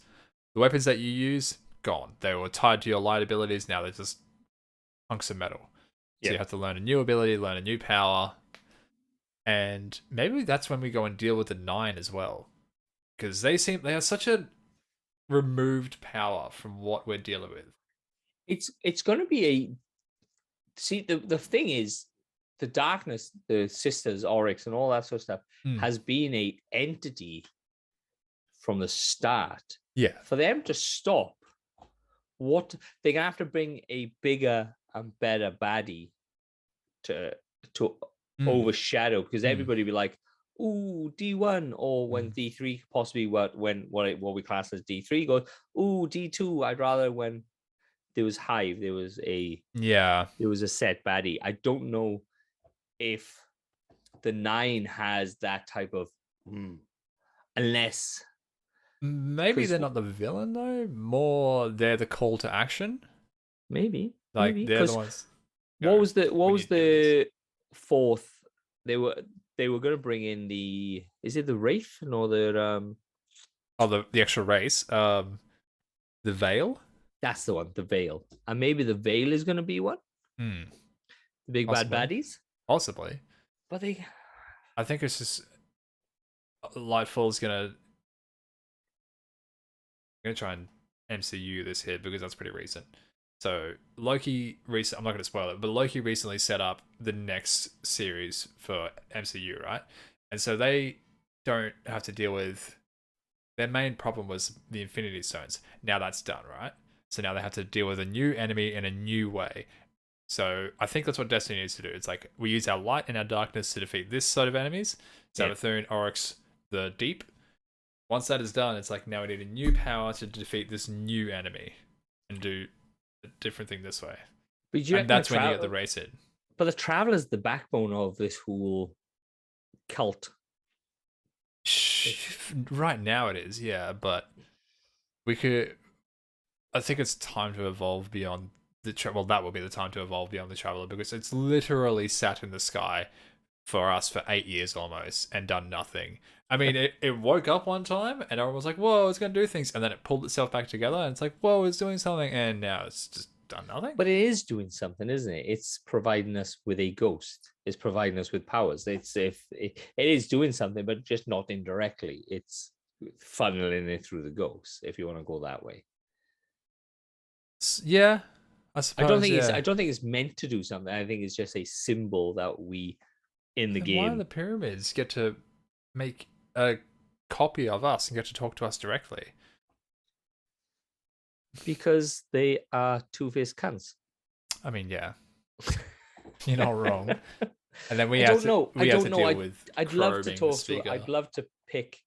The weapons that you use, gone. They were tied to your light abilities, now they're just hunks of metal. So you have to learn a new ability, learn a new power. And maybe that's when we go and deal with the 9 as well. Because they have such a removed power from what we're dealing with. It's going to be the thing is, the Darkness, the Sisters, Oryx, and all that sort of stuff has been a entity from the start. Yeah. For them to stop, what they're gonna have to bring a bigger and better baddie to overshadow, because everybody be like, ooh, D1, or when D3 possibly what we class as D3 goes, ooh, D2. I'd rather when there was Hive, there was a set baddie. I don't know if the 9 has that type of unless maybe they're not the villain though, more they're the call to action. Maybe they're the ones. What was the 4th? They were going to bring in the, is it the Wraith or the the extra race, the Veil. That's the one, the Veil, and maybe the Veil is going to be one. The big bad baddies. Possibly. But they. I think it's just Lightfall's gonna try and MCU this here because that's pretty recent. So Loki I'm not gonna spoil it, but Loki recently set up the next series for MCU, right? And so they don't have to deal with their main problem was the Infinity Stones. Now that's done, right? So now they have to deal with a new enemy in a new way. So I think that's what Destiny needs to do. It's like we use our light and our darkness to defeat this sort of enemies. Savathun, Oryx, the Deep. Once that is done, it's like now we need a new power to defeat this new enemy and do a different thing this way. And that's when you get the race in. But the Traveler is the backbone of this whole cult. Right now it is, yeah, but we could. I think it's time to evolve beyond the well. That will be the time to evolve beyond the Traveler because it's literally sat in the sky for us for 8 years almost and done nothing. I mean, it woke up one time and everyone was like, "Whoa, it's gonna do things," and then it pulled itself back together and it's like, "Whoa, it's doing something," and now it's just done nothing. But it is doing something, isn't it? It's providing us with a ghost. It's providing us with powers. It is doing something, but just not indirectly. It's funneling it through the ghost, if you want to go that way. Yeah, I suppose. I don't think it's meant to do something. I think it's just a symbol that we in the game. Why do the pyramids get to make a copy of us and get to talk to us directly? Because they are two-faced cunts. I mean, yeah, you're not wrong. And then we I have don't to deal know. with. I'd love to talk to. I'd love to pick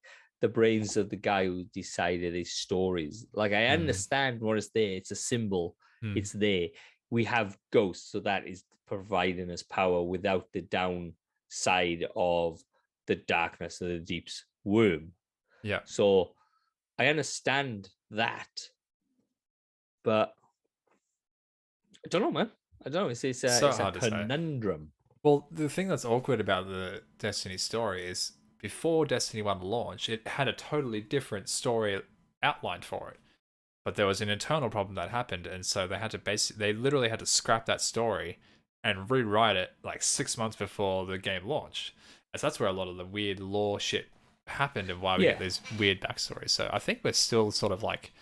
the brains of the guy who decided these stories. Like I understand what is there. It's a symbol. It's there. We have ghosts, so that is providing us power without the downside of the darkness of the deep's worm. Yeah. So I understand that. But I don't know, man. I don't know. It's a conundrum. Well, the thing that's awkward about the Destiny story is before Destiny 1 launched, it had a totally different story outlined for it. But there was an internal problem that happened, and so they had to they literally had to scrap that story and rewrite it like 6 months before the game launched. And so that's where a lot of the weird lore shit happened and why we get these weird backstories. So I think we're still sort of like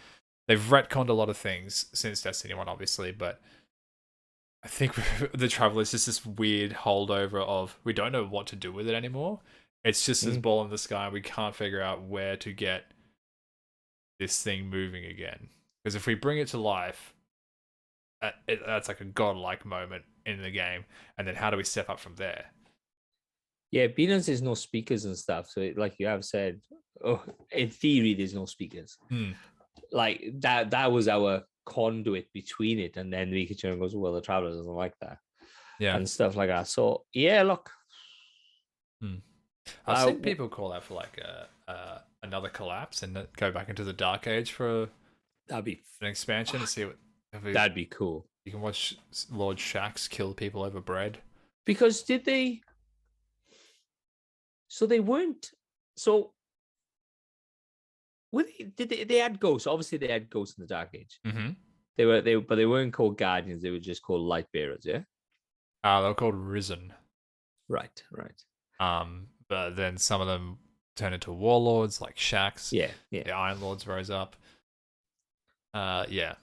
they've retconned a lot of things since Destiny 1, obviously, but I think the Traveler is just this weird holdover of we don't know what to do with it anymore. It's just this ball in the sky. We can't figure out where to get this thing moving again. Because if we bring it to life, that's like a godlike moment in the game. And then how do we step up from there? Yeah, Binance is no speakers and stuff. So like you have said, in theory, there's no speakers. Like that was our conduit between it, and then the Pikachu goes, well, the Traveler doesn't like that, and stuff like that. So yeah, look, I've seen people call that for like another collapse and go back into the Dark Age for that'd be an expansion to see what that'd be cool. You can watch Lord Shaxx kill people over bread. Because did they? So they weren't. So they had ghosts? Obviously, they had ghosts in the Dark Age. But they weren't called Guardians. They were just called Light Bearers. Yeah. They were called Risen. Right. But then some of them turned into warlords, like Shaxx. Yeah. The Iron Lords rose up. Yeah.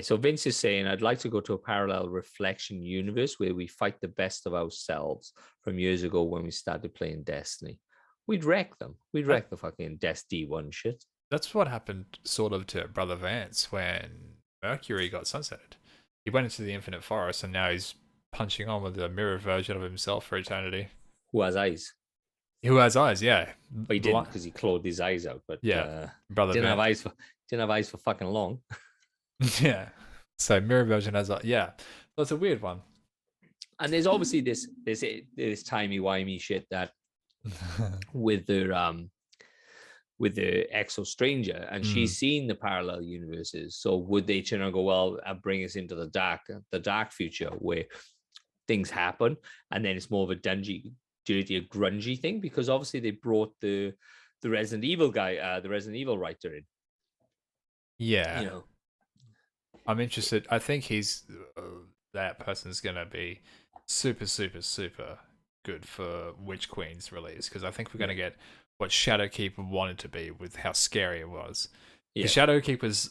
So Vince is saying, I'd like to go to a parallel reflection universe where we fight the best of ourselves from years ago when we started playing Destiny. We'd wreck them. We'd wreck the fucking Destiny 1 shit. That's what happened sort of to Brother Vance when Mercury got sunsetted. He went into the Infinite Forest and now he's punching on with a mirror version of himself for eternity. Who has eyes? Who has eyes, yeah. But he didn't because he clawed his eyes out. But yeah, Brother didn't Vance. have eyes for fucking long. Yeah. So mirror version has yeah. That's a weird one. And there's obviously this timey-wimey shit that with the Exo Stranger, and she's seen the parallel universes. So would they turn and go, well, bring us into the dark future where things happen, and then it's more of a dirty, a grungy thing? Because obviously they brought the Resident Evil guy, the Resident Evil writer in. Yeah. I'm interested. I think he's that person's gonna be super, super, super good for Witch Queen's release, because I think we're gonna get what Shadowkeep wanted to be with how scary it was. Yeah. The Shadowkeep was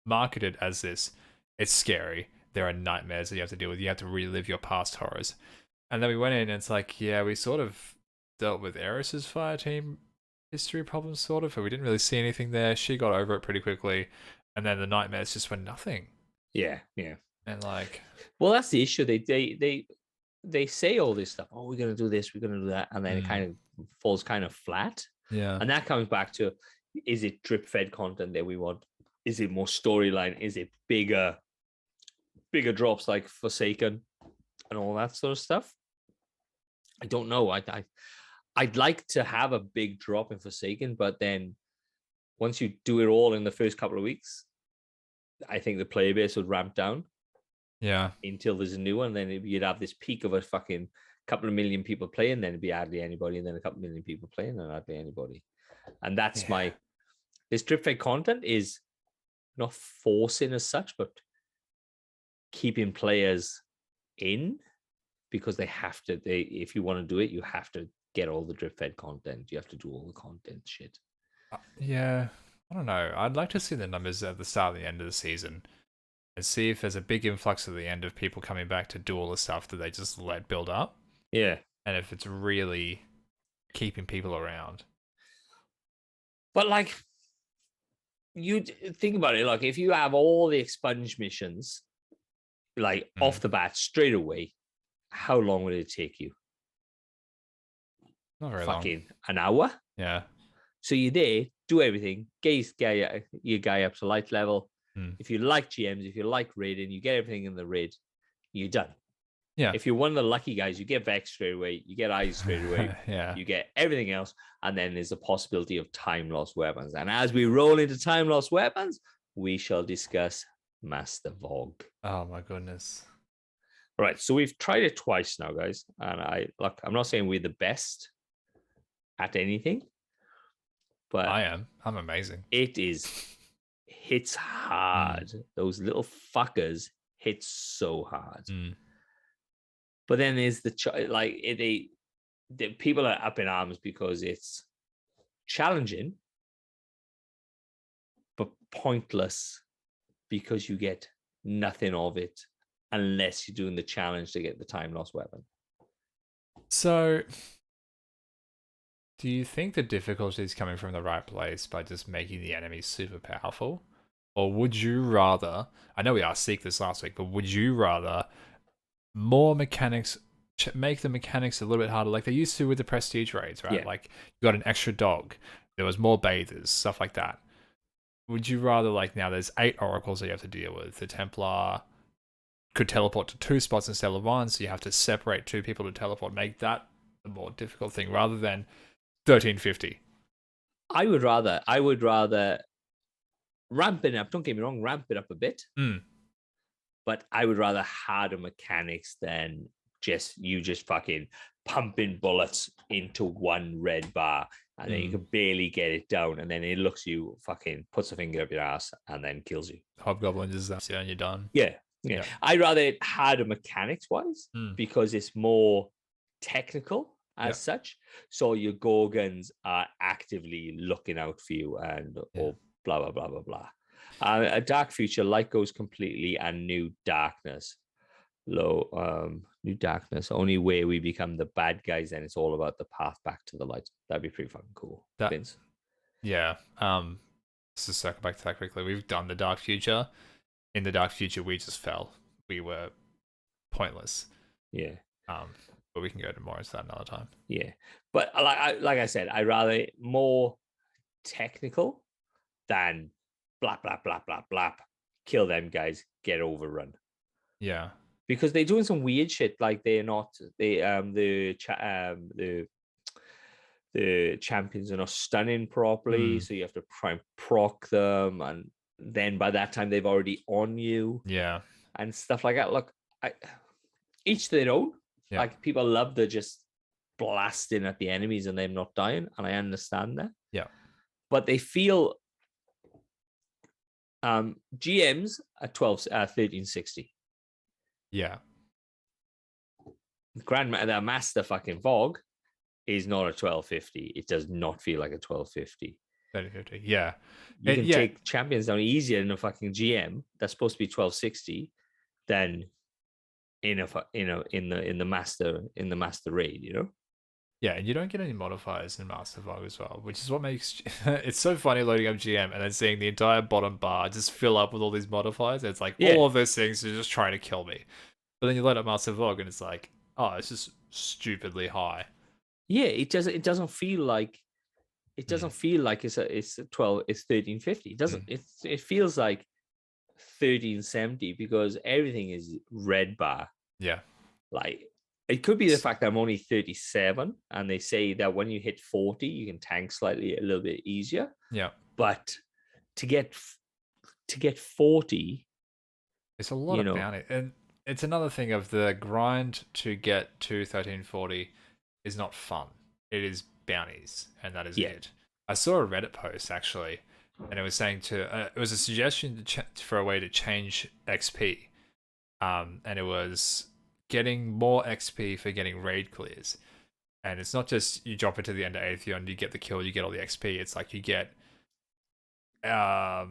marketed as this. It's scary. There are nightmares that you have to deal with. You have to relive your past horrors. And then we went in, and it's like, yeah, we sort of dealt with Eris's fire team history problems, sort of, but we didn't really see anything there. She got over it pretty quickly, and then the nightmares just went nothing. Yeah. And like, well, that's the issue. They say all this stuff. Oh, we're gonna do this, we're gonna do that, and then it kind of falls kind of flat. yeah, And that comes back to: is it drip fed content that we want? Is it more storyline? Is it bigger drops like Forsaken and all that sort of stuff? I don't know. I'd like to have a big drop in Forsaken, but then once you do it all in the first couple of weeks, I think the player base would ramp down. yeah, Until there's a new one, then you'd have this peak of a fucking couple of million people playing, then it'd be hardly anybody, and then a couple of million people playing, and hardly anybody. And that's this drip fed content is not forcing as such, but keeping players in, because they have to. If you want to do it, you have to get all the drip fed content. You have to do all the content shit. yeah. I don't know. I'd like to see the numbers at the start and the end of the season, and see if there's a big influx at the end of people coming back to do all the stuff that they just let build up. Yeah. And if it's really keeping people around. But like, you think about it, like if you have all the expunge missions, like off the bat, straight away, how long would it take you? Not very Fucking an hour. Yeah. So you're there, do everything, get your guy up to light level. If you like GMs, if you like raiding, you get everything in the raid, you're done. Yeah. If you're one of the lucky guys, you get Vex straight away, you get Eyes straight away, yeah. you get everything else, and then there's a possibility of time lost weapons. And as we roll into time lost weapons, we shall discuss Master Vogue. Oh my goodness. All right, so we've tried it twice now, guys. And I'm not saying we're the best at anything, but I'm amazing. It hits hard. Those little fuckers hit so hard. But then there's the people are up in arms because it's challenging, but pointless, because you get nothing of it unless you're doing the challenge to get the time lost weapon. So, do you think the difficulty is coming from the right place by just making the enemies super powerful? Or would you rather, I know we asked Seek this last week, but would you rather more mechanics, make the mechanics a little bit harder, like they used to with the prestige raids, right? Yeah. Like you got an extra dog, there was more bathers, stuff like that. Would you rather, like, now there's 8 oracles that you have to deal with, the Templar could teleport to 2 spots instead of 1, so you have to separate 2 people to teleport, make that the more difficult thing rather than 1350. I would rather ramp it up. Don't get me wrong, ramp it up a bit. But I would rather harder mechanics than just fucking pumping bullets into one red bar, and then you can barely get it down, and then it looks you, fucking puts a finger up your ass and then kills you. Hobgoblin just zaps you and you're done. Yeah. I'd rather it harder mechanics wise, because it's more technical as such. So your Gorgons are actively looking out for you, and or blah blah blah blah blah. A dark future, light goes completely, and new darkness. New darkness. Only where we become the bad guys, then it's all about the path back to the light. That'd be pretty fucking cool. Vince. Yeah. Just to circle back to that quickly, we've done the dark future. In the dark future, we just fell. We were pointless. Yeah. But we can go to more into that another time. Yeah. But like I said, I'd rather it more technical than blah blah blah blah blah. Kill them guys, get overrun. Yeah. Because they're doing some weird shit, like they're not the champions are not stunning properly, so you have to try and proc them, and then by that time they've already on you, and stuff like that. Look, each their own. Like people love the just blasting at the enemies and them not dying, and I understand that. Yeah, but they feel GMs are 1360. Yeah. The Master fucking Vogue is not a 1250. It does not feel like a 1250. 3050. Yeah. You can yeah. take champions down easier in a fucking GM that's supposed to be 1260 than in the master raid, you know? Yeah, and you don't get any modifiers in Master Vogue as well, which is what makes it's so funny loading up GM and then seeing the entire bottom bar just fill up with all these modifiers. It's like all of those things are just trying to kill me. But then you load up Master Vogue and it's like, oh, it's just stupidly high. Yeah, it doesn't feel like it's a 1350. It doesn't. It feels like 1370 because everything is red bar. Yeah. Like it could be the fact that I'm only 37 and they say that when you hit 40 you can tank slightly a little bit easier. Yeah. But to get 40, it's a lot of bounty. And it's another thing of the grind to get to 1340 is not fun. It is bounties, and that is it. I saw a Reddit post actually, and it was saying it was a suggestion for a way to change XP, and it was getting more XP for getting raid clears, and it's not just you drop into the end of Atheon, you get the kill, you get all the XP. It's like you get like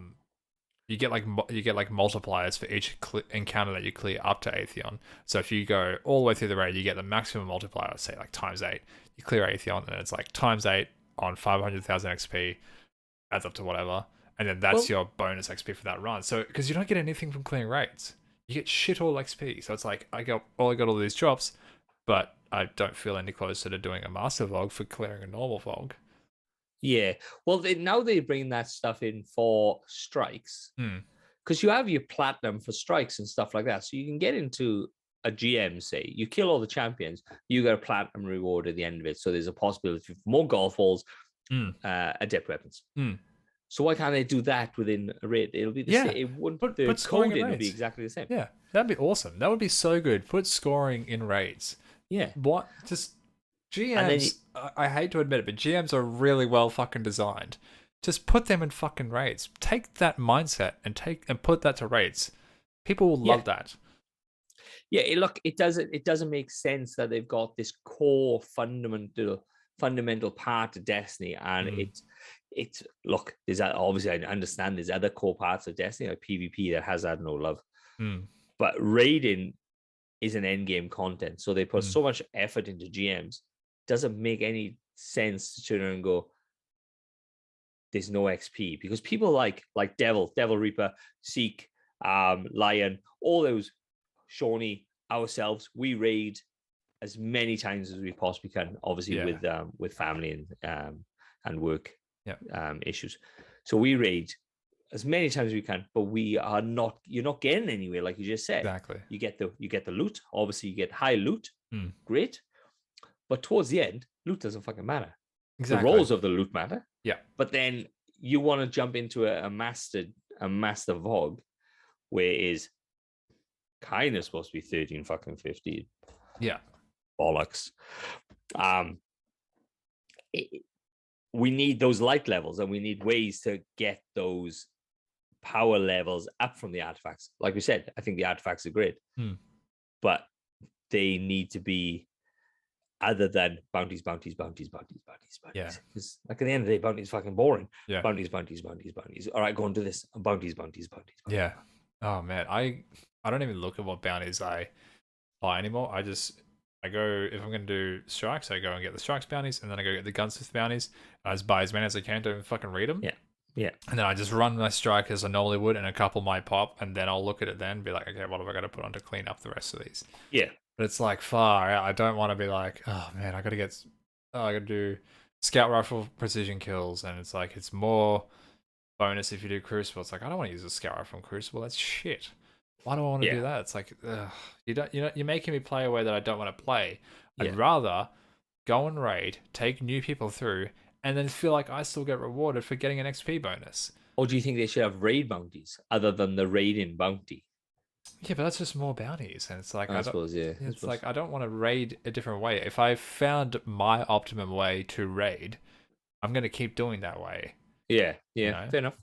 multipliers for each encounter that you clear up to Atheon. So if you go all the way through the raid, you get the maximum multiplier, say like ×8. You clear Atheon, and it's like ×8 on 500,000 XP, adds up to whatever, and then that's your bonus XP for that run. So because you don't get anything from clearing raids, you get shit all XP. So it's like I got all these drops, but I don't feel any closer to doing a Master Vogue for clearing a normal Vogue. Yeah, well, now they bring that stuff in for strikes because you have your platinum for strikes and stuff like that. So you can get into a GM, say you kill all the champions, you get a platinum reward at the end of it. So there's a possibility for more golf balls, adept weapons. So why can't they do that within a raid? It'll be the same. It wouldn't. Put coding would be exactly the same. Yeah, that'd be awesome. That would be so good. Put scoring in raids. Yeah. What? Just GMs. I hate to admit it, but GMs are really well fucking designed. Just put them in fucking raids. Take that mindset and put that to raids. People will love that. Yeah, it doesn't make sense that they've got this core fundamental part of Destiny, and it's look. There's obviously I understand there's other core parts of Destiny like PvP that has had no love, but raiding is an end game content, so they put so much effort into GMs. Doesn't make any sense to turn around and go, there's no XP because people like Devil Reaper, Seek, Lion, all those. Shawnee, ourselves, we raid as many times as we possibly can, obviously with family and work issues. So we raid as many times as we can, but you're not getting anywhere, like you just said. Exactly. You get the loot. Obviously, you get high loot. Great. But towards the end, loot doesn't fucking matter. Exactly. The roles of the loot matter. Yeah. But then you want to jump into a master Vogue, where it is kind of supposed to be 13 fucking 50. Yeah. Bollocks. We need those light levels, and we need ways to get those power levels up from the artifacts. Like we said, I think the artifacts are great, but they need to be other than bounties. Yeah. Because like at the end of the day, bounties fucking boring. Yeah. Bounties. All right, go and do this. Bounties. Yeah. Oh man, I don't even look at what bounties I buy anymore. I go, if I'm going to do strikes, I go and get the strikes bounties, and then I go get the gunsmith bounties. I just buy as many as I can to even fucking read them. Yeah. And then I just run my strike as I normally would, and a couple might pop, and then I'll look at it then and be like, okay, what have I got to put on to clean up the rest of these? Yeah. But it's like far out. I don't want to be like, oh man, I got to do scout rifle precision kills, and it's like, it's more bonus if you do Crucible. It's like, I don't want to use a scout rifle from Crucible. That's shit. Why do I want to do that? It's like, you're making me play a way that I don't want to play. I'd rather go and raid, take new people through, and then feel like I still get rewarded for getting an XP bonus. Or do you think they should have raid bounties other than the raid-in bounty? Yeah, but that's just more bounties, and it's like I suppose. like I don't want to raid a different way. If I found my optimum way to raid, I'm going to keep doing that way. Yeah, you know? Fair enough.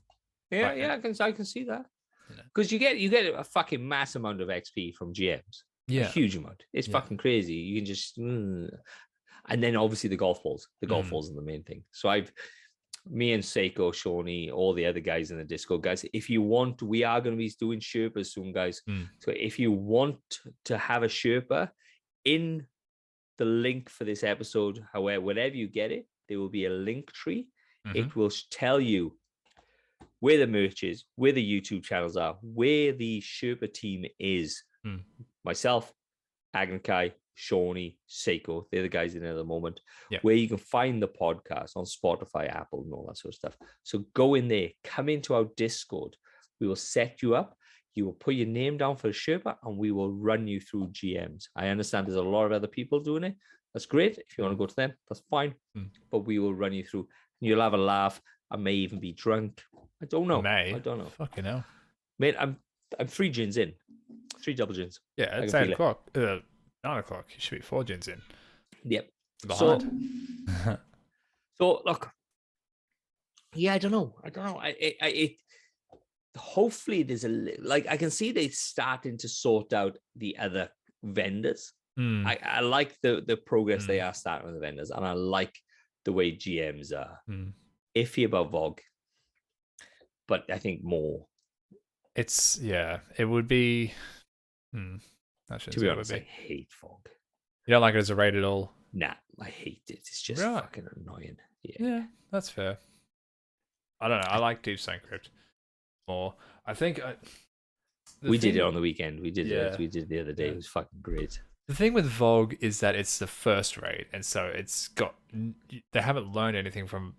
Yeah, Like, yeah, I can see that. You know. Because you get a fucking mass amount of XP from GMs. A Yeah. huge amount. It's fucking crazy. You can just and then obviously the golf balls. The golf balls are the main thing. So me and Seiko, Shawnee, all the other guys in the Discord, guys, if you want, we are going to be doing Sherpas soon, guys. So if you want to have a Sherpa, in the link for this episode, however, wherever you get it, there will be a link tree. It will tell you where the merch is, where the YouTube channels are, where the Sherpa team is. Myself, Agnekai, Shawnee, Seiko, they're the guys in there at the moment, where you can find the podcast on Spotify, Apple, and all that sort of stuff. So go in there, come into our Discord. We will set you up. You will put your name down for the Sherpa, and we will run you through GMs. I understand there's a lot of other people doing it. That's great. If you want to go to them, that's fine. But we will run you through. You'll have a laugh. I may even be drunk. I don't know. I don't know. Fucking hell. Mate, I'm 3 gins in. 3 double gins. Yeah, it's 8 o'clock. 9 o'clock. You should be 4 gins in. Yep. Behind. So look. Yeah, I don't know. Hopefully there's like I can see they starting to sort out the other vendors. I like the progress they are starting with the vendors, and I like the way GMs are. Iffy about Vogue, but I think more. It's it would be. To be honest, I hate Vogue. You don't like it as a raid at all? Nah, I hate it. It's just fucking annoying. Yeah, that's fair. I don't know. I like Deep Stone Crypt more. I think we did it on the weekend. We did it. We did it the other day. It was fucking great. The thing with Vogue is that it's the first raid, and so they haven't learned anything for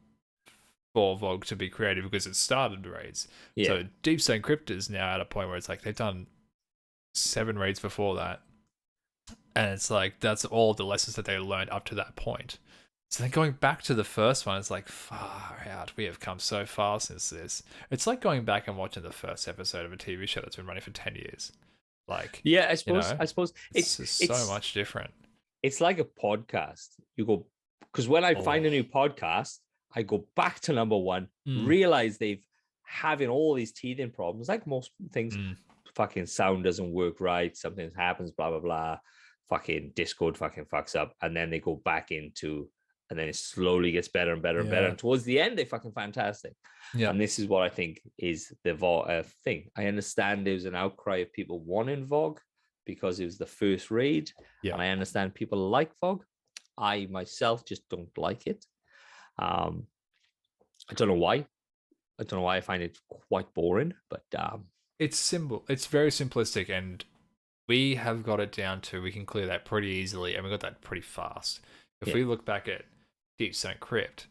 Vogue to be creative because it started raids. So Deep Stone Crypt is now at a point where it's like they've done 7 raids before that, and it's like that's all the lessons that they learned up to that point. So then going back to the first one, it's like far out. We have come so far since this. It's like going back and watching the first episode of a TV show that's been running for 10 years. Like, I suppose it's so much different. It's like a podcast. You go, because when I find a new podcast, I go back to number 1, realize they've having all these teething problems, like most things. Fucking sound doesn't work right, something happens, blah blah blah. Fucking Discord fucking fucks up, and then they go back into, and then it slowly gets better and better and better. And towards the end, they're fucking fantastic. Yeah. And this is what I think is the Vogue thing. I understand there was an outcry of people wanting Vogue because it was the first raid. Yeah. And I understand people like Vogue. I myself just don't like it. I don't know why. I find it quite boring, but it's simple. It's very simplistic, and we have got it down to we can clear that pretty easily, and we got that pretty fast. If we look back at Deep Stone Crypt,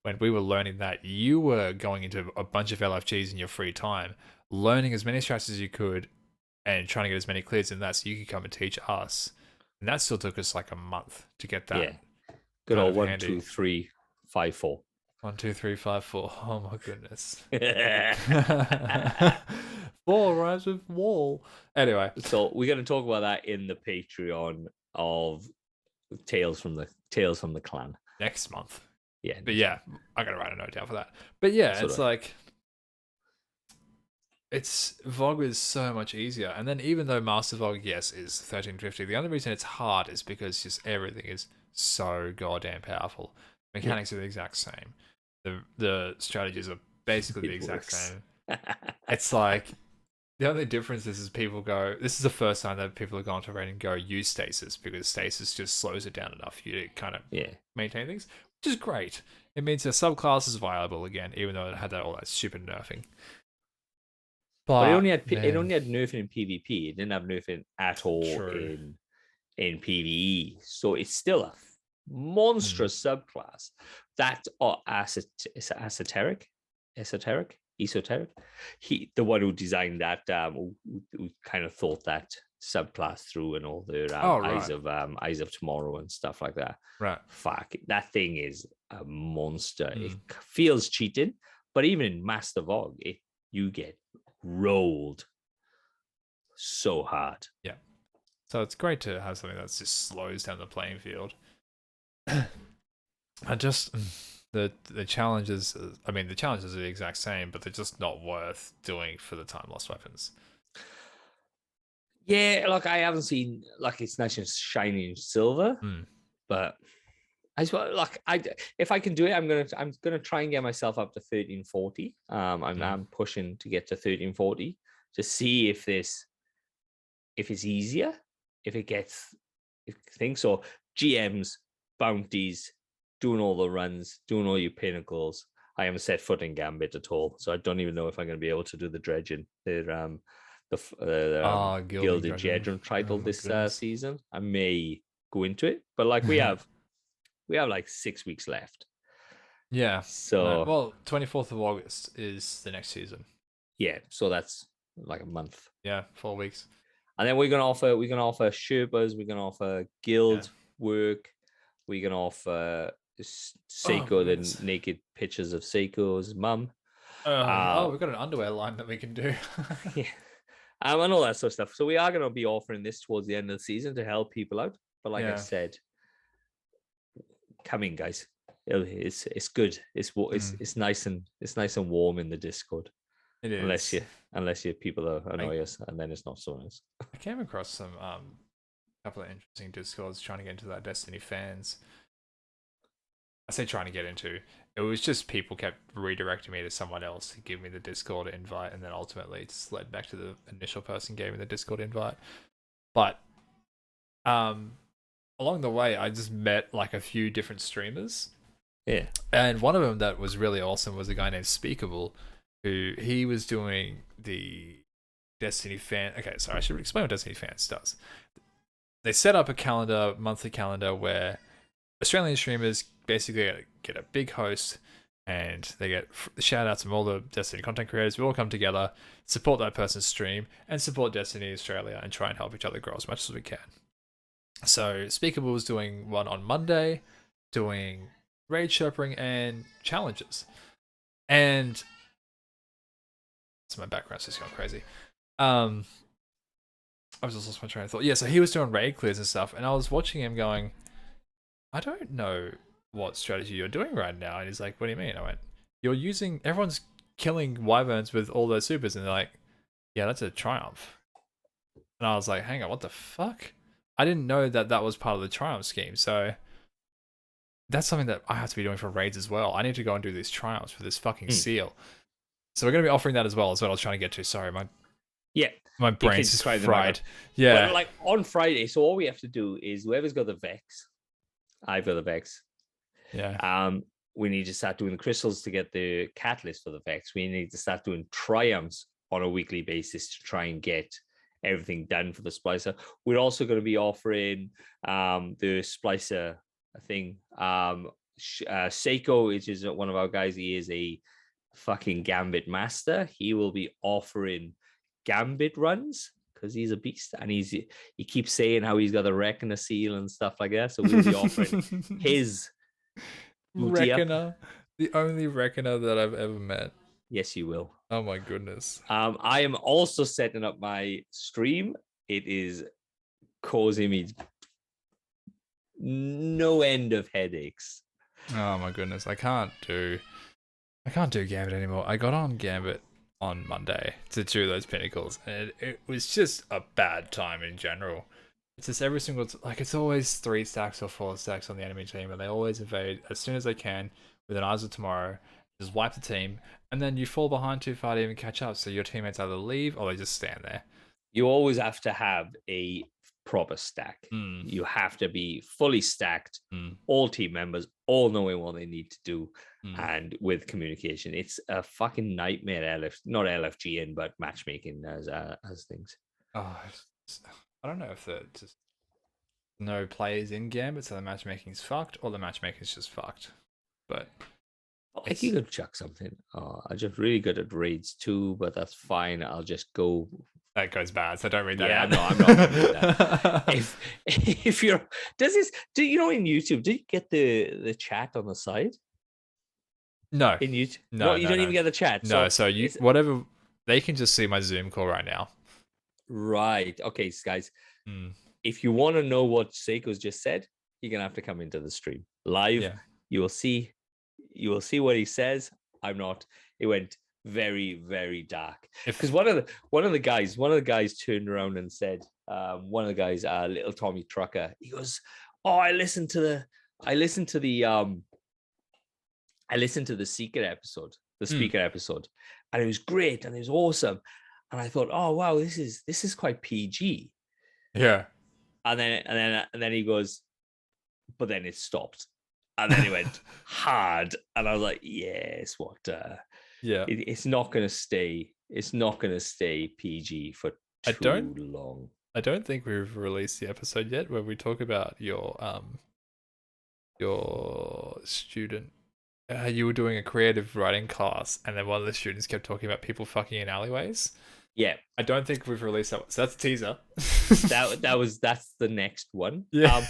when we were learning that, you were going into a bunch of LFGs in your free time, learning as many strategies as you could, and trying to get as many clears in that so you could come and teach us. And that still took us like a month to get that. Yeah. Good old 1, 2, 3, 5, 4. 1, 2, 3, 5, 4. Oh my goodness. 4 rhymes with wall. Anyway. So we're going to talk about that in the Patreon of Tales from the Clan. Next month. Yeah. But yeah, I got to write a note down for that. But yeah, it's like... Vogue is so much easier. And then even though Master Vogue, yes, is 1350, the only reason it's hard is because just everything is so goddamn powerful. Mechanics are the exact same. The strategies are basically the exact same. It's like the only difference is people go. This is the first time that people have gone to raid and go use stasis, because stasis just slows it down enough for you to kind of maintain things, which is great. It means the subclass is viable again, even though it had all that stupid nerfing. But it only had nerfing in PvP. It didn't have nerfing at all in PvE. So it's still a monstrous subclass. That esoteric. The one who designed that, who kind of thought that subclass through, and all the Eyes of Tomorrow and stuff like that. Right. Fuck, that thing is a monster. It feels cheating, but even in Master Vogue, you get rolled so hard. Yeah. So it's great to have something that just slows down the playing field. the challenges. I mean, the challenges are the exact same, but they're just not worth doing for the time lost weapons. Yeah, like I haven't seen like it's nice and shiny and silver, but I swear, like if I can do it, I'm gonna try and get myself up to 1340. I'm pushing to get to 1340 to see if it's easier, if things so GMs, bounties, doing all the runs, doing all your pinnacles. I haven't set foot in Gambit at all, so I don't even know if I'm going to be able to do the dredging. The Gilded Jedrum title this season. I may go into it, but like we have like 6 weeks left. Yeah. So well, 24th of August is the next season. Yeah, so that's like a month. Yeah, 4 weeks. And then we're gonna offer Sherpas, we're gonna offer guild work, we're gonna offer Seiko, the naked pictures of Seiko's mum. We've got an underwear line that we can do. Yeah. And all that sort of stuff. So we are going to be offering this towards the end of the season to help people out. But like I said, come in, guys. It's good. It's nice and warm in the Discord. It is. Unless you people annoy us, and then it's not so nice. I came across some couple of interesting Discords trying to get into that Destiny fans. I say trying to get into. It was just people kept redirecting me to someone else to give me the Discord invite, and then ultimately it's led back to the initial person gave me the Discord invite. But along the way, I just met like a few different streamers. Yeah. And one of them that was really awesome was a guy named Speakable, who he was doing the Destiny fan. Okay, sorry, I should explain what Destiny fans does. They set up a monthly calendar where Australian streamers basically get a big host, and they get shout outs from all the Destiny content creators. We all come together, support that person's stream, and support Destiny Australia, and try and help each other grow as much as we can. So Speakable was doing one on Monday, doing raid sherping and challenges, and so my background's just going crazy. I was just lost my train of thought. Yeah, so he was doing raid clears and stuff, and I was watching him going, I don't know what strategy you're doing right now. And he's like, what do you mean? I went, everyone's killing wyverns with all those supers. And they're like, yeah, that's a triumph. And I was like, hang on, what the fuck? I didn't know that was part of the triumph scheme. So that's something that I have to be doing for raids as well. I need to go and do these triumphs for this fucking seal. So we're going to be offering that as well. Is what I was trying to get to. Sorry, my brain's just fried. Yeah. But like on Friday, so all we have to do is whoever's got the Vex, I've got the Vex. Yeah. We need to start doing the crystals to get the catalyst for the Vex. We need to start doing triumphs on a weekly basis to try and get everything done for the splicer. We're also going to be offering the splicer thing. Seiko, which is one of our guys, he is a fucking Gambit master. He will be offering Gambit runs because he's a beast, and he keeps saying how he's got a Reckoner seal and stuff like that. So we'll be offering his Reckoner, the only Reckoner that I've ever met. Yes, you will. Oh my goodness. I am also setting up my stream. It is causing me no end of headaches. Oh my goodness. I can't do Gambit anymore. I got on Gambit on Monday to do those pinnacles, and it was just a bad time in general. It's just every single it's always 3 stacks or 4 stacks on the enemy team, and they always invade as soon as they can with an eyes of tomorrow, just wipe the team, and then you fall behind too far to even catch up, so your teammates either leave or they just stand there. You always have to have a proper stack. You have to be fully stacked, all team members all knowing what they need to do, and with communication. It's a fucking nightmare. Not LFG in, but matchmaking as things. I don't know if just no players in Gambit, so the matchmaking's fucked, or the matchmaking's just fucked. But like you could chuck something. I'm just really good at raids too, but that's fine. I'll just go. That goes bad, so don't read that. Yeah, no, I'm not gonna read that. If you're do you know in YouTube, do you get the chat on the side? No. In YouTube? No, you don't even get the chat. No, so you whatever, they can just see my Zoom call right now. Right. Okay, guys. If you want to know what Seiko's just said, you're gonna have to come into the stream live. Yeah. You will see You will see what he says. I'm not. It went very, very dark. If- Because one of the guys turned around and said, one of the guys, little Tommy Trucker, he goes, "Oh, I listened to the Secret episode, the Speaker episode, and it was great and it was awesome." And I thought, "Oh wow, this is quite PG." Yeah. And then he goes, "But then it stopped." And then it went hard. And I was like, yes, what Yeah. it's not gonna stay. It's not gonna stay PG for too long. I don't think we've released the episode yet where we talk about your student. You were doing a creative writing class, and then one of the students kept talking about people fucking in alleyways. Yeah. I don't think we've released that one. So that's a teaser. That's the next one. Yeah.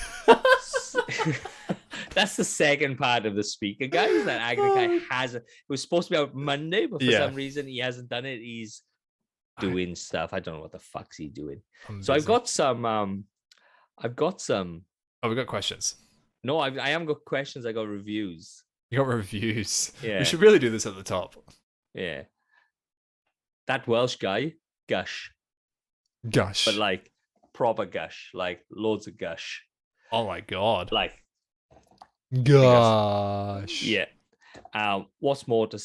That's the second part of the speaker, guys. That Agnica hasn't. It was supposed to be out Monday, but for some reason he hasn't done it. He's doing stuff. I don't know what the fuck's he doing. So I've got some. Oh, we've got questions. No, I haven't got questions. I got reviews. You got reviews. Yeah. We should really do this at the top. Yeah. That Welsh guy, gush. Gush. But like proper gush, like loads of gush. Oh my god. Like gosh. Yeah. What more to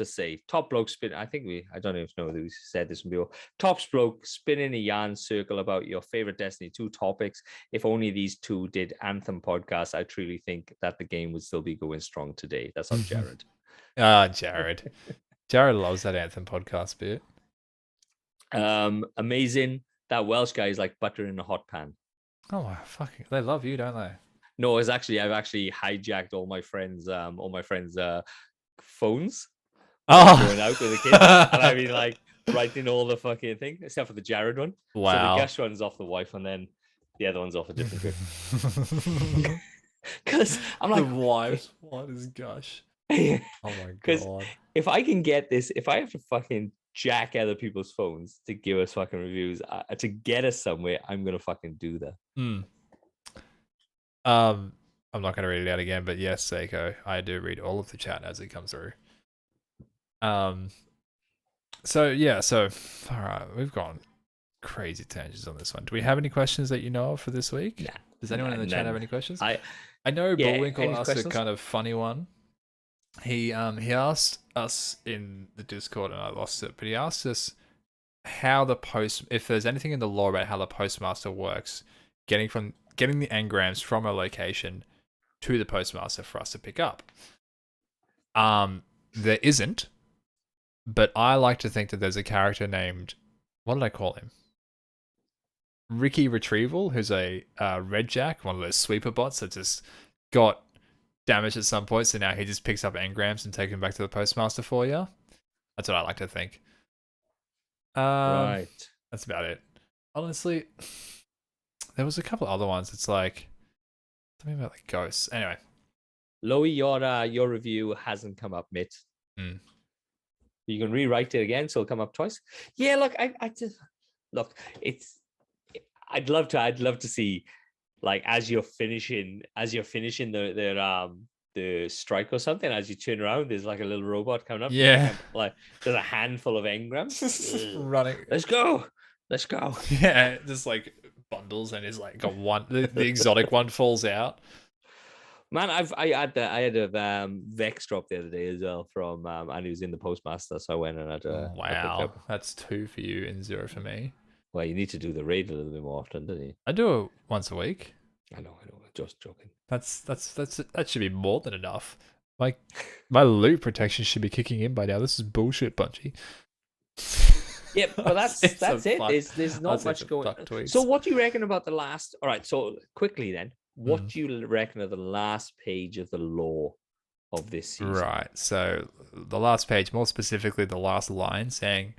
say? Top bloke spin. I don't even know that we said this before. Top bloke spinning a yarn circle about your favorite Destiny 2 topics. If only these two did Anthem podcasts, I truly think that the game would still be going strong today. That's on Jared. Jared. Jared loves that Anthem podcast bit. Amazing. That Welsh guy is like butter in a hot pan. Oh, fucking! They love you, don't they? No, I've actually hijacked all my friends' phones. Going out with the kids, and I mean like writing all the fucking thing, except for the Jared one. Wow. So the Gush one's off the wife, and then the other one's off a different trip. Because I'm like, the wife. What is Gush? Oh my god! If I can get this, if I have to fucking jack other people's phones to give us fucking reviews, to get us somewhere, I'm gonna fucking do that. I'm not gonna read it out again, but yes, Seiko, I do read all of the chat as it comes through. So all right, we've gone crazy tangents on this one. Do we have any questions that you know of for this week? Nah, Does anyone in the chat have any questions? I know Bullwinkle asked questions? a kind of funny one. He asked us in the Discord, and I lost it, but he asked us if there's anything in the lore about how the postmaster works, getting the engrams from a location to the postmaster for us to pick up. There isn't, but I like to think that there's a character named, what did I call him? Ricky Retrieval, who's a red jack, one of those sweeper bots that just got damaged at some point, so now he just picks up engrams and takes them back to the postmaster for you. That's what I like to think. Right. That's about it. Honestly, there was a couple other ones. It's like something about like ghosts. Anyway, Lowy, your review hasn't come up, mate. You can rewrite it again, so it'll come up twice. Yeah, look, I just look. I'd love to see, like, as you're finishing the strike or something, as you turn around, there's like a little robot coming up. Yeah. Like there's a handful of engrams running. Let's go. Yeah, just like bundles, and it's like got one. The exotic one falls out. Man, I had a Vex drop the other day as well from and he was in the postmaster, so I went and had a wow. That's 2 for you and 0 for me. Well, you need to do the raid a little bit more often, don't you? I do it once a week. I know. Just joking. That should be more than enough. Like, my loot protection should be kicking in by now. This is bullshit, Bungie. Yeah, but that's it. There's not much going on. So what do you reckon about the last? All right, so quickly then, what do you reckon of the last page of the lore of this season? Right. So the last page, more specifically, the last line saying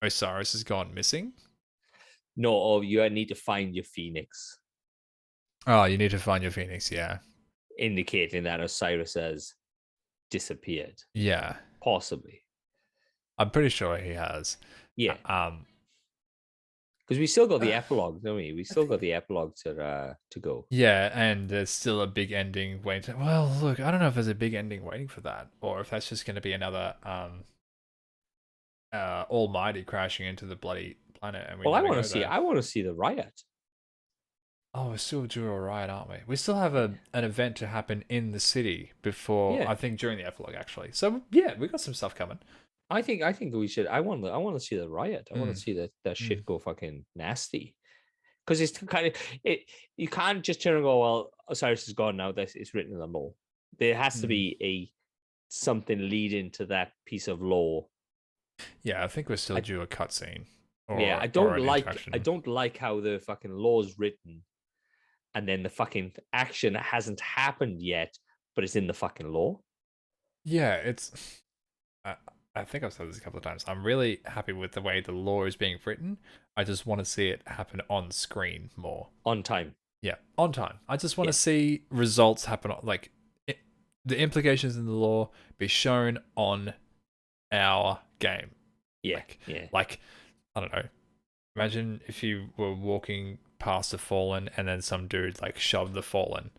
Osiris has gone missing. No, you need to find your Phoenix. Oh, you need to find your Phoenix, yeah. Indicating that Osiris has disappeared. Yeah. Possibly. I'm pretty sure he has. Yeah. Because we still got the epilogue, don't we? We still got the epilogue to go. Yeah, and there's still a big ending waiting. Well, look, I don't know if there's a big ending waiting for that, or if that's just going to be another Almighty crashing into the bloody planet. And I want to see. I want to see the riot. Oh, we're still due a riot, aren't we? We still have an event to happen in the city before. Yeah. I think during the epilogue, actually. So yeah, we got some stuff coming. I think we should. I want to see the riot. I want to see that shit go fucking nasty. Because it's kind of it. You can't just turn and go, well, Osiris is gone now. This it's written in the law. There has to be something leading to that piece of law. Yeah, I think we're still due a cutscene. Yeah, I don't like how the fucking law's written, and then the fucking action hasn't happened yet, but it's in the fucking law. Yeah, it's. I think I've said this a couple of times. I'm really happy with the way the lore is being written. I just want to see it happen on screen more. On time. Yeah, on time. I just want to see results happen. Like, the implications in the lore be shown on our game. Yeah, Like, I don't know. Imagine if you were walking past a fallen and then some dude, like, shoved the fallen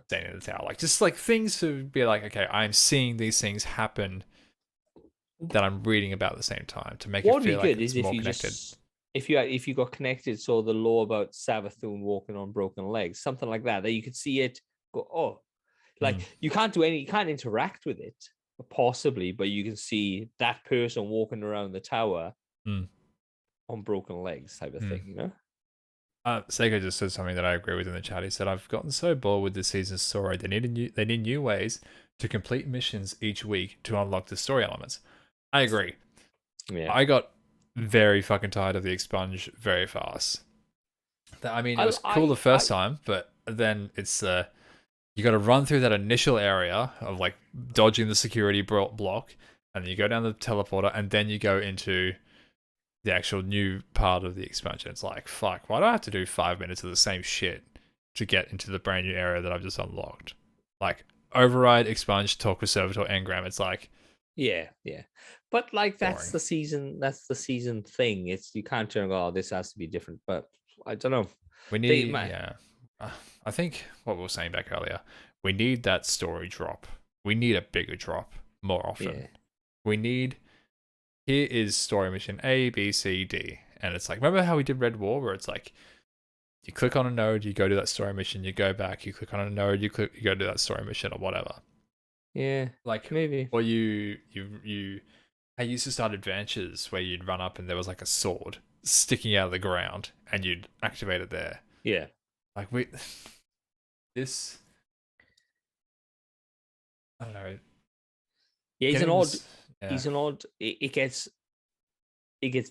standing in the tower. Like, just, like, things to be like, okay, I'm seeing these things happen that I'm reading about at the same time to make it feel like it's more connected. If you got connected, so the law about Savathun walking on broken legs, something like that you could see it go, you can't interact with it possibly, but you can see that person walking around the tower on broken legs type of thing, you know? Sega just said something that I agree with in the chat. He said, "I've gotten so bored with this season's story. They need new ways to complete missions each week to unlock the story elements." I agree. Yeah. I got very fucking tired of the expunge very fast. I mean, it was cool the first time, but then it's you got to run through that initial area of like dodging the security block, and then you go down the teleporter, and then you go into the actual new part of the expansion. It's like, fuck, why do I have to do 5 minutes of the same shit to get into the brand new area that I've just unlocked? Like, override, expunge, talk with Servitor, engram. It's like, yeah. But like boring. that's the season thing. It's you can't turn and go, oh, this has to be different. But I don't know. We need, I think what we were saying back earlier, we need that story drop. We need a bigger drop more often. Yeah. We need, here is story mission A, B, C, D. And it's like, remember how we did Red War, where it's like, you click on a node, you go to that story mission, you go back, you click on a node, you go to that story mission or whatever. Yeah, like maybe. Or I used to start adventures where you'd run up and there was like a sword sticking out of the ground and you'd activate it there. Yeah. Like this, I don't know. Yeah, he's an odd. It gets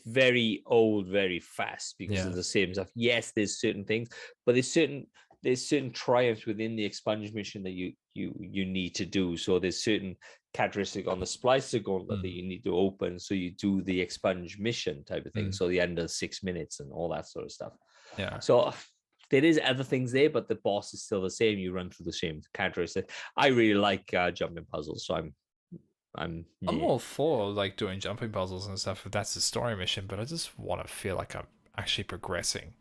very old very fast because of the same stuff. Yes, there's certain things, but there's certain triumphs within the expunge mission that you need to do. So there's certain characteristic on the splicer gauntlet that you need to open. So you do the expunge mission type of thing. So the end of 6 minutes and all that sort of stuff. Yeah. So there is other things there, but the boss is still the same. You run through the same characteristics. I really like jumping puzzles, so I'm all for like doing jumping puzzles and stuff if that's a story mission, but I just want to feel like I'm actually progressing.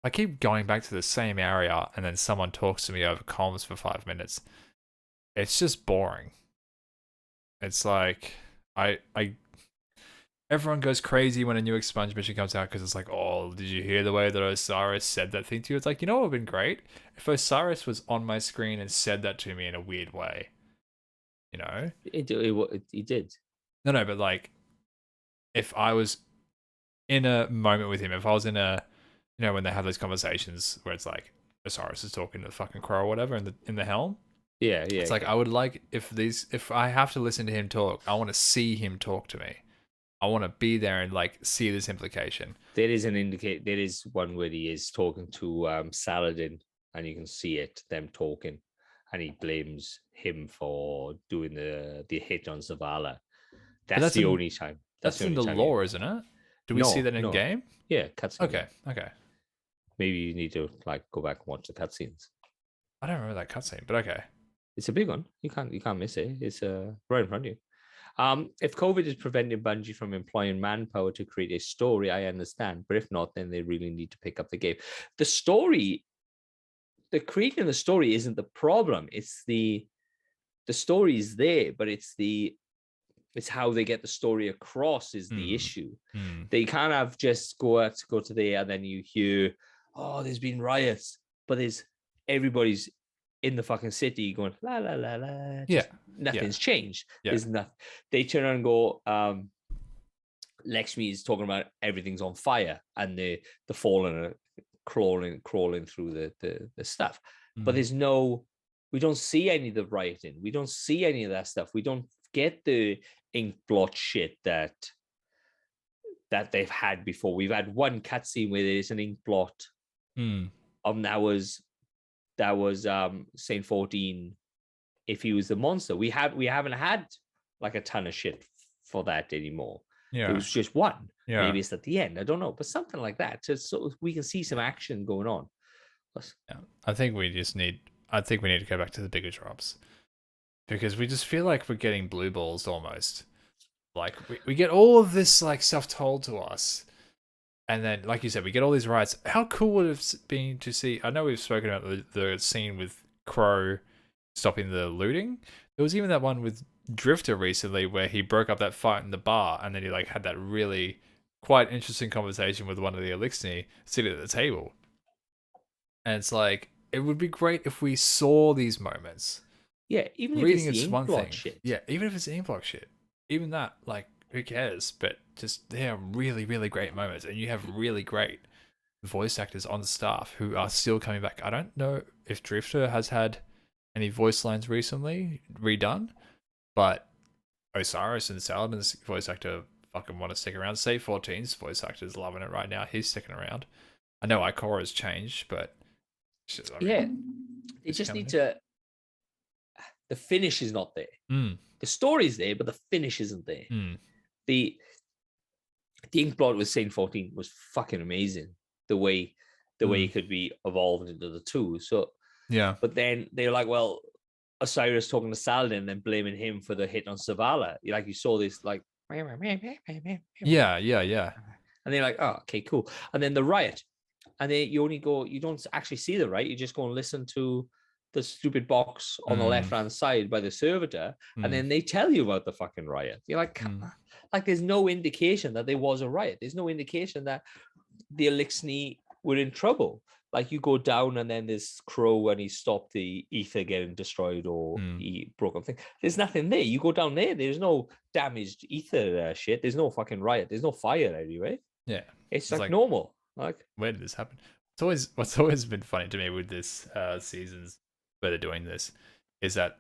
I keep going back to the same area and then someone talks to me over comms for 5 minutes. It's just boring. It's like everyone goes crazy when a new expunge mission comes out because it's like, oh, did you hear the way that Osiris said that thing to you? It's like, you know what would have been great? If Osiris was on my screen and said that to me in a weird way. You know? He did. No, but like, if I was in a moment with him, if I was in a, you know, when they have those conversations where it's like Osiris is talking to the fucking crow or whatever in the helm. Yeah. It's like I would like if I have to listen to him talk, I want to see him talk to me. I want to be there and like see this implication. There is one where he is talking to Saladin, and you can see them talking, and he blames him for doing the hit on Zavala. That's the only time. That's in the lore, isn't it? Do we see that in game? Yeah, cutscene. Okay. Maybe you need to like go back and watch the cutscenes. I don't remember that cutscene, but okay. It's a big one. You can't miss it. It's right in front of you. If COVID is preventing Bungie from employing manpower to create a story, I understand. But if not, then they really need to pick up the game. The story, the creating the story isn't the problem. It's the story is there, but it's how they get the story across is the issue. They can't have just go to there and then you hear, oh, there's been riots, but everybody's in the fucking city going la la la la. Nothing's changed. There's nothing. They turn around and go, Lakshmi is talking about everything's on fire and the fallen are crawling through the stuff. But we don't see any of the rioting. We don't see any of that stuff. We don't get the ink blot shit that they've had before. We've had one cutscene where there's an ink blot. That was Saint 14. If he was the monster, we haven't had like a ton of shit for that anymore. It was just one. Maybe it's at the end. I don't know, but something like that, so we can see some action going on. I think we need to go back to the bigger drops, because we just feel like we're getting blue balls almost. Like we get all of this like stuff told to us, and then like you said, we get all these riots. How cool would it have been to see? I know we've spoken about the scene with Crow stopping the looting. There was even that one with Drifter recently where he broke up that fight in the bar, and then he like had that really quite interesting conversation with one of the Elixir sitting at the table. And it's like, it would be great if we saw these moments. Yeah, even reading if it's one thing. Shit. Yeah, even if it's ink block shit. Even that, like, who cares? But just, they are really, really great moments. And you have really great voice actors on staff who are still coming back. I don't know if Drifter has had any voice lines recently redone, but Osiris and Saladin's voice actor fucking want to stick around. Say 14's voice actor is loving it right now. He's sticking around. I know Ikora has changed, but they just need to. The finish is not there. The story's there, but the finish isn't there. The ink blot with Saint 14 was fucking amazing. The way it could be evolved into the two. So yeah, but then they're like, well, Osiris talking to Saladin and then blaming him for the hit on Zavala. Like you saw this like yeah. And they're like, oh, okay, cool. And then the riot. And then you don't actually see the riot, you just go and listen to the stupid box on the left-hand side by the servitor, and then they tell you about the fucking riot. You're like, like there's no indication that there was a riot. There's no indication that the Elixir were in trouble. Like you go down and then there's Crow and he stopped the ether getting destroyed or he broke up thing. There's nothing there. You go down there, there's no damaged ether shit. There's no fucking riot. There's no fire anyway. Yeah. It's like normal. Like, where did this happen? What's always been funny to me with this seasons where they're doing this is that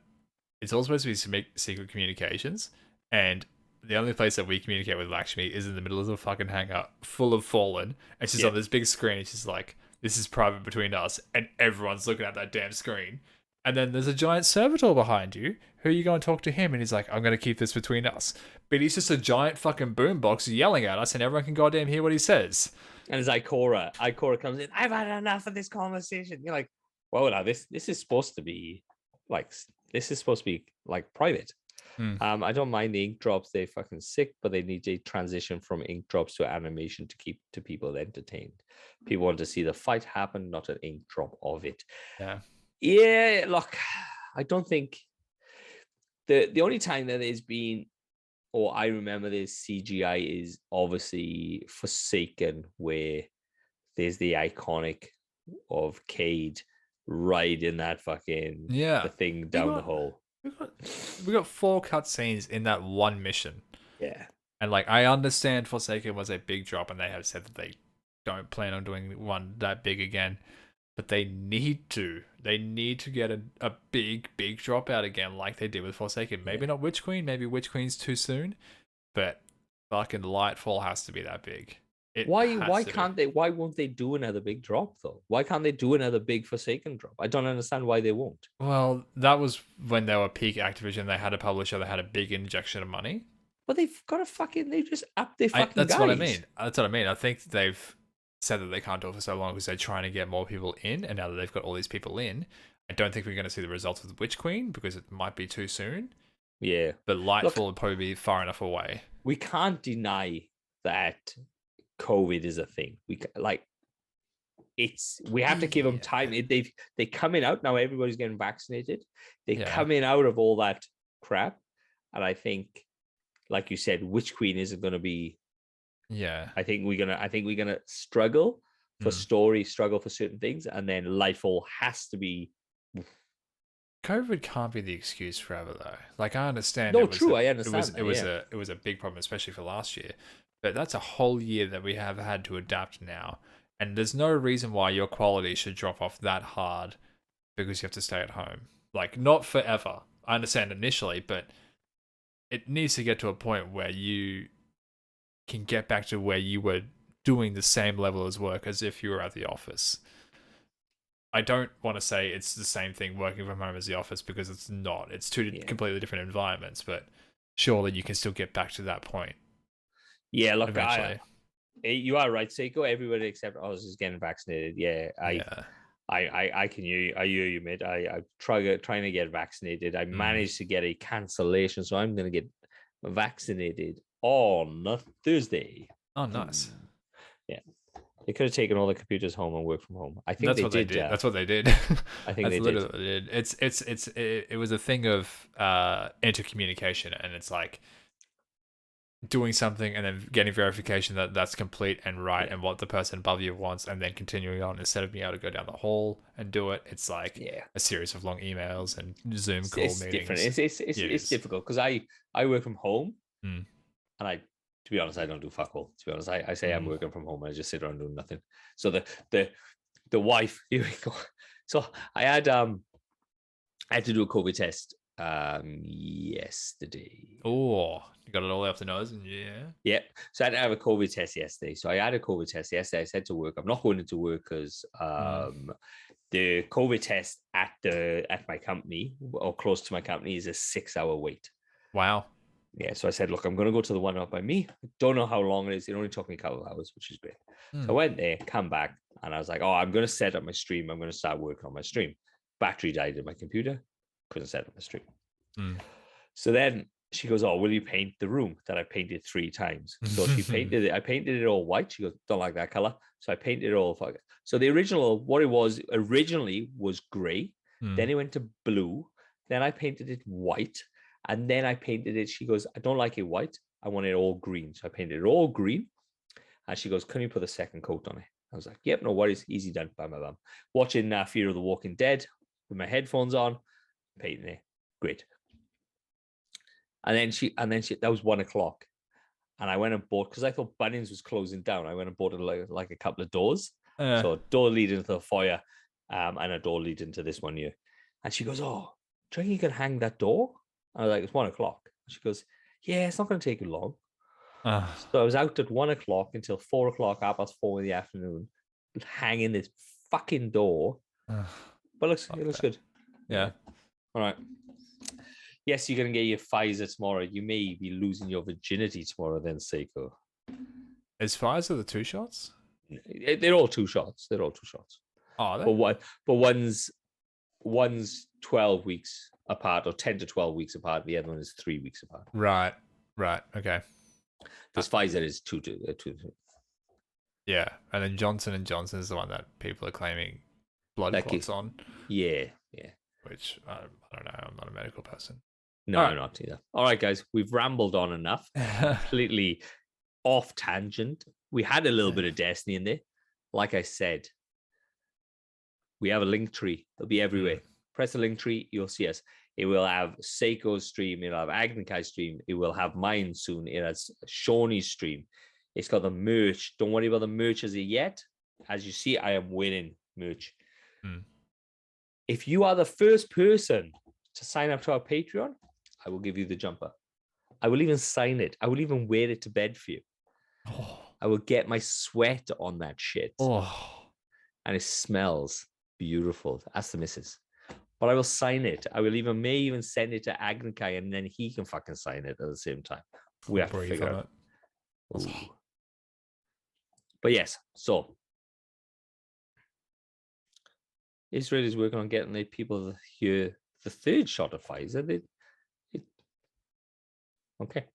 it's all supposed to be secret communications, and the only place that we communicate with Lakshmi is in the middle of the fucking hangar full of Fallen, and she's on this big screen, and she's like, this is private between us, and everyone's looking at that damn screen. And then there's a giant servitor behind you, who you go and talk to him, and he's like, I'm going to keep this between us. But he's just a giant fucking boombox yelling at us, and everyone can goddamn hear what he says. And it's Ikora. Ikora comes in, I've had enough of this conversation. You're like, well, now this is supposed to be like private. I don't mind the ink drops. They're fucking sick, but they need to transition from ink drops to animation to keep people entertained. People want to see the fight happen, not an ink drop of it. Yeah, look, I don't think the only time that there's been, or I remember there's CGI is obviously Forsaken, where there's the iconic of Cade riding that fucking the thing down the hole. We got 4 cutscenes in that one mission. Yeah. And like, I understand Forsaken was a big drop, and they have said that they don't plan on doing one that big again. But they need to. They need to get a big drop out again, like they did with Forsaken. Maybe not Witch Queen. Maybe Witch Queen's too soon. But fucking Lightfall has to be that big. Why won't they do another big drop though? Why can't they do another big Forsaken drop? I don't understand why they won't. Well, that was when they were peak Activision. They had a publisher. They had a big injection of money. But they just upped their fucking That's guys. what I mean. That's what I mean. I think they've said that they can't do it for so long because they're trying to get more people in, and now that they've got all these people in, I don't think we're going to see the results with Witch Queen because it might be too soon. Yeah. but Look, Lightfall would probably be far enough away. we can't deny that COVID is a thing. We have to give them time. They're coming out now. Everybody's getting vaccinated. They're coming out of all that crap, and I think, like you said, Witch Queen isn't going to be. Yeah, I think we're gonna struggle for story, struggle for certain things, and then Lightfall has to be. COVID can't be the excuse forever, though. Like, I understand. No, It was true. a, I it understand was that. it was a it was a big problem, especially for last year. But that's a whole year that we have had to adapt now, and there's no reason why your quality should drop off that hard because you have to stay at home. Like, not forever. I understand initially, but it needs to get to a point where you can get back to where you were doing the same level as work as if you were at the office. I don't want to say it's the same thing working from home as the office because it's not. It's two completely different environments, but surely you can still get back to that point. Yeah, look, eventually. You are right, Seiko. Everybody except us is getting vaccinated. Yeah, I can hear you. I hear you, mate. I trying to get vaccinated. I managed to get a cancellation, so I'm going to get vaccinated on Thursday. Oh, nice. Yeah. They could have taken all the computers home and work from home. I think that's what they did. That's what they did. I think they literally did. What they did. It was a thing of intercommunication, and it's like doing something and then getting verification that that's complete and right and what the person above you wants, and then continuing on instead of being able to go down the hall and do it. It's like a series of long emails and Zoom call meetings. Different. It's difficult because I work from home, and to be honest, I don't do fuck all. To be honest, I say I'm working from home and I just sit around doing nothing. So the wife, here we go. So I had to do a COVID test yesterday. Oh, you got it all up the nose, and yeah. So I had to have a COVID test yesterday. So I had a COVID test yesterday. I said to work, I'm not going into work because the COVID test at my company or close to my company is a 6-hour wait. Wow. Yeah, so I said, look, I'm going to go to the one up by me. I don't know how long it is. It only took me a couple of hours, which is great. So I went there, come back, and I was like, oh, I'm going to set up my stream. I'm going to start working on my stream. Battery died in my computer. Couldn't set up my stream. So then she goes, oh, will you paint the room that I painted 3 times? So she painted it. I painted it all white. She goes, don't like that color. So I painted it all. So the original, what it was originally was gray. Then it went to blue. Then I painted it white. And then I painted it. She goes, I don't like it white. I want it all green. So I painted it all green. And she goes, can you put a second coat on it? I was like, yep, no worries. Easy done. Bam, bam, bam. Watching Fear of the Walking Dead with my headphones on, painting it. Great. And then she, that was 1:00. And I went and bought, because I thought Bunnings was closing down. I went and bought like a couple of doors. So a door leading to the foyer and a door leading to this one here. And she goes, oh, do you think you can hang that door? I was like, it's 1:00. She goes, yeah, it's not going to take you long. So I was out at 1:00 until 4:00, 4:30 in the afternoon, hanging this fucking door. But it looks good. Yeah. All right. Yes, you're going to get your Pfizer tomorrow. You may be losing your virginity tomorrow then, Seiko. Is Pfizer the 2 shots? They're all 2 shots. They're all 2 shots. Oh, but one's 12 weeks apart, or 10 to 12 weeks apart. The other one is 3 weeks apart. Right. Okay. Because Pfizer is 2. Yeah, and then Johnson & Johnson is the one that people are claiming blood clots on. Yeah. Which I don't know. I'm not a medical person. No, I'm not either. All right, guys, we've rambled on enough. Completely off tangent. We had a little bit of Destiny in there. Like I said, we have a link tree. It'll be everywhere. Press the link tree, you'll see us. It will have Seiko's stream. It'll have Agnikai's stream. It will have mine soon. It has Shawnee's stream. It's got the merch. Don't worry about the merch as of yet. As you see, I am winning merch. If you are the first person to sign up to our Patreon, I will give you the jumper. I will even sign it. I will even wear it to bed for you. I will get my sweat on that shit. And it smells beautiful. Ask the missus. But I will sign it. I will may even send it to Agnikai, and then he can fucking sign it at the same time. We have to figure out. But yes, so Israel is working on getting the people here the 3rd shot of Pfizer. Okay.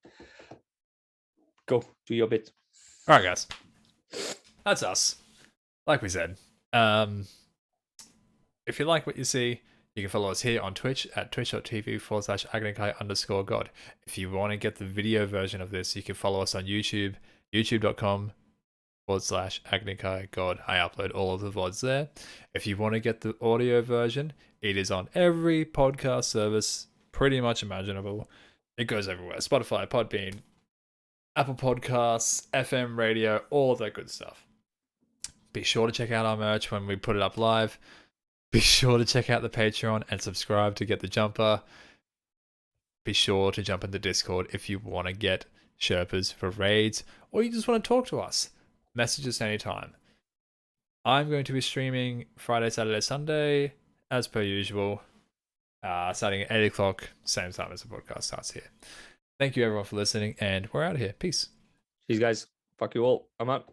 Go do your bit. All right, guys. That's us. Like we said. If you like what you see, you can follow us here on Twitch at twitch.tv/agnikai_god. If you want to get the video version of this, you can follow us on YouTube, youtube.com/agnikai god. I upload all of the VODs there. If you want to get the audio version, it is on every podcast service pretty much imaginable. It goes everywhere. Spotify, Podbean, Apple Podcasts, FM radio, all of that good stuff. Be sure to check out our merch when we put it up live. Be sure to check out the Patreon and subscribe to get the jumper. Be sure to jump into Discord if you want to get Sherpas for raids or you just want to talk to us. Message us anytime. I'm going to be streaming Friday, Saturday, Sunday, as per usual, starting at 8 o'clock, same time as the podcast starts here. Thank you everyone for listening, and we're out of here. Peace. Cheers, guys. Fuck you all. I'm out.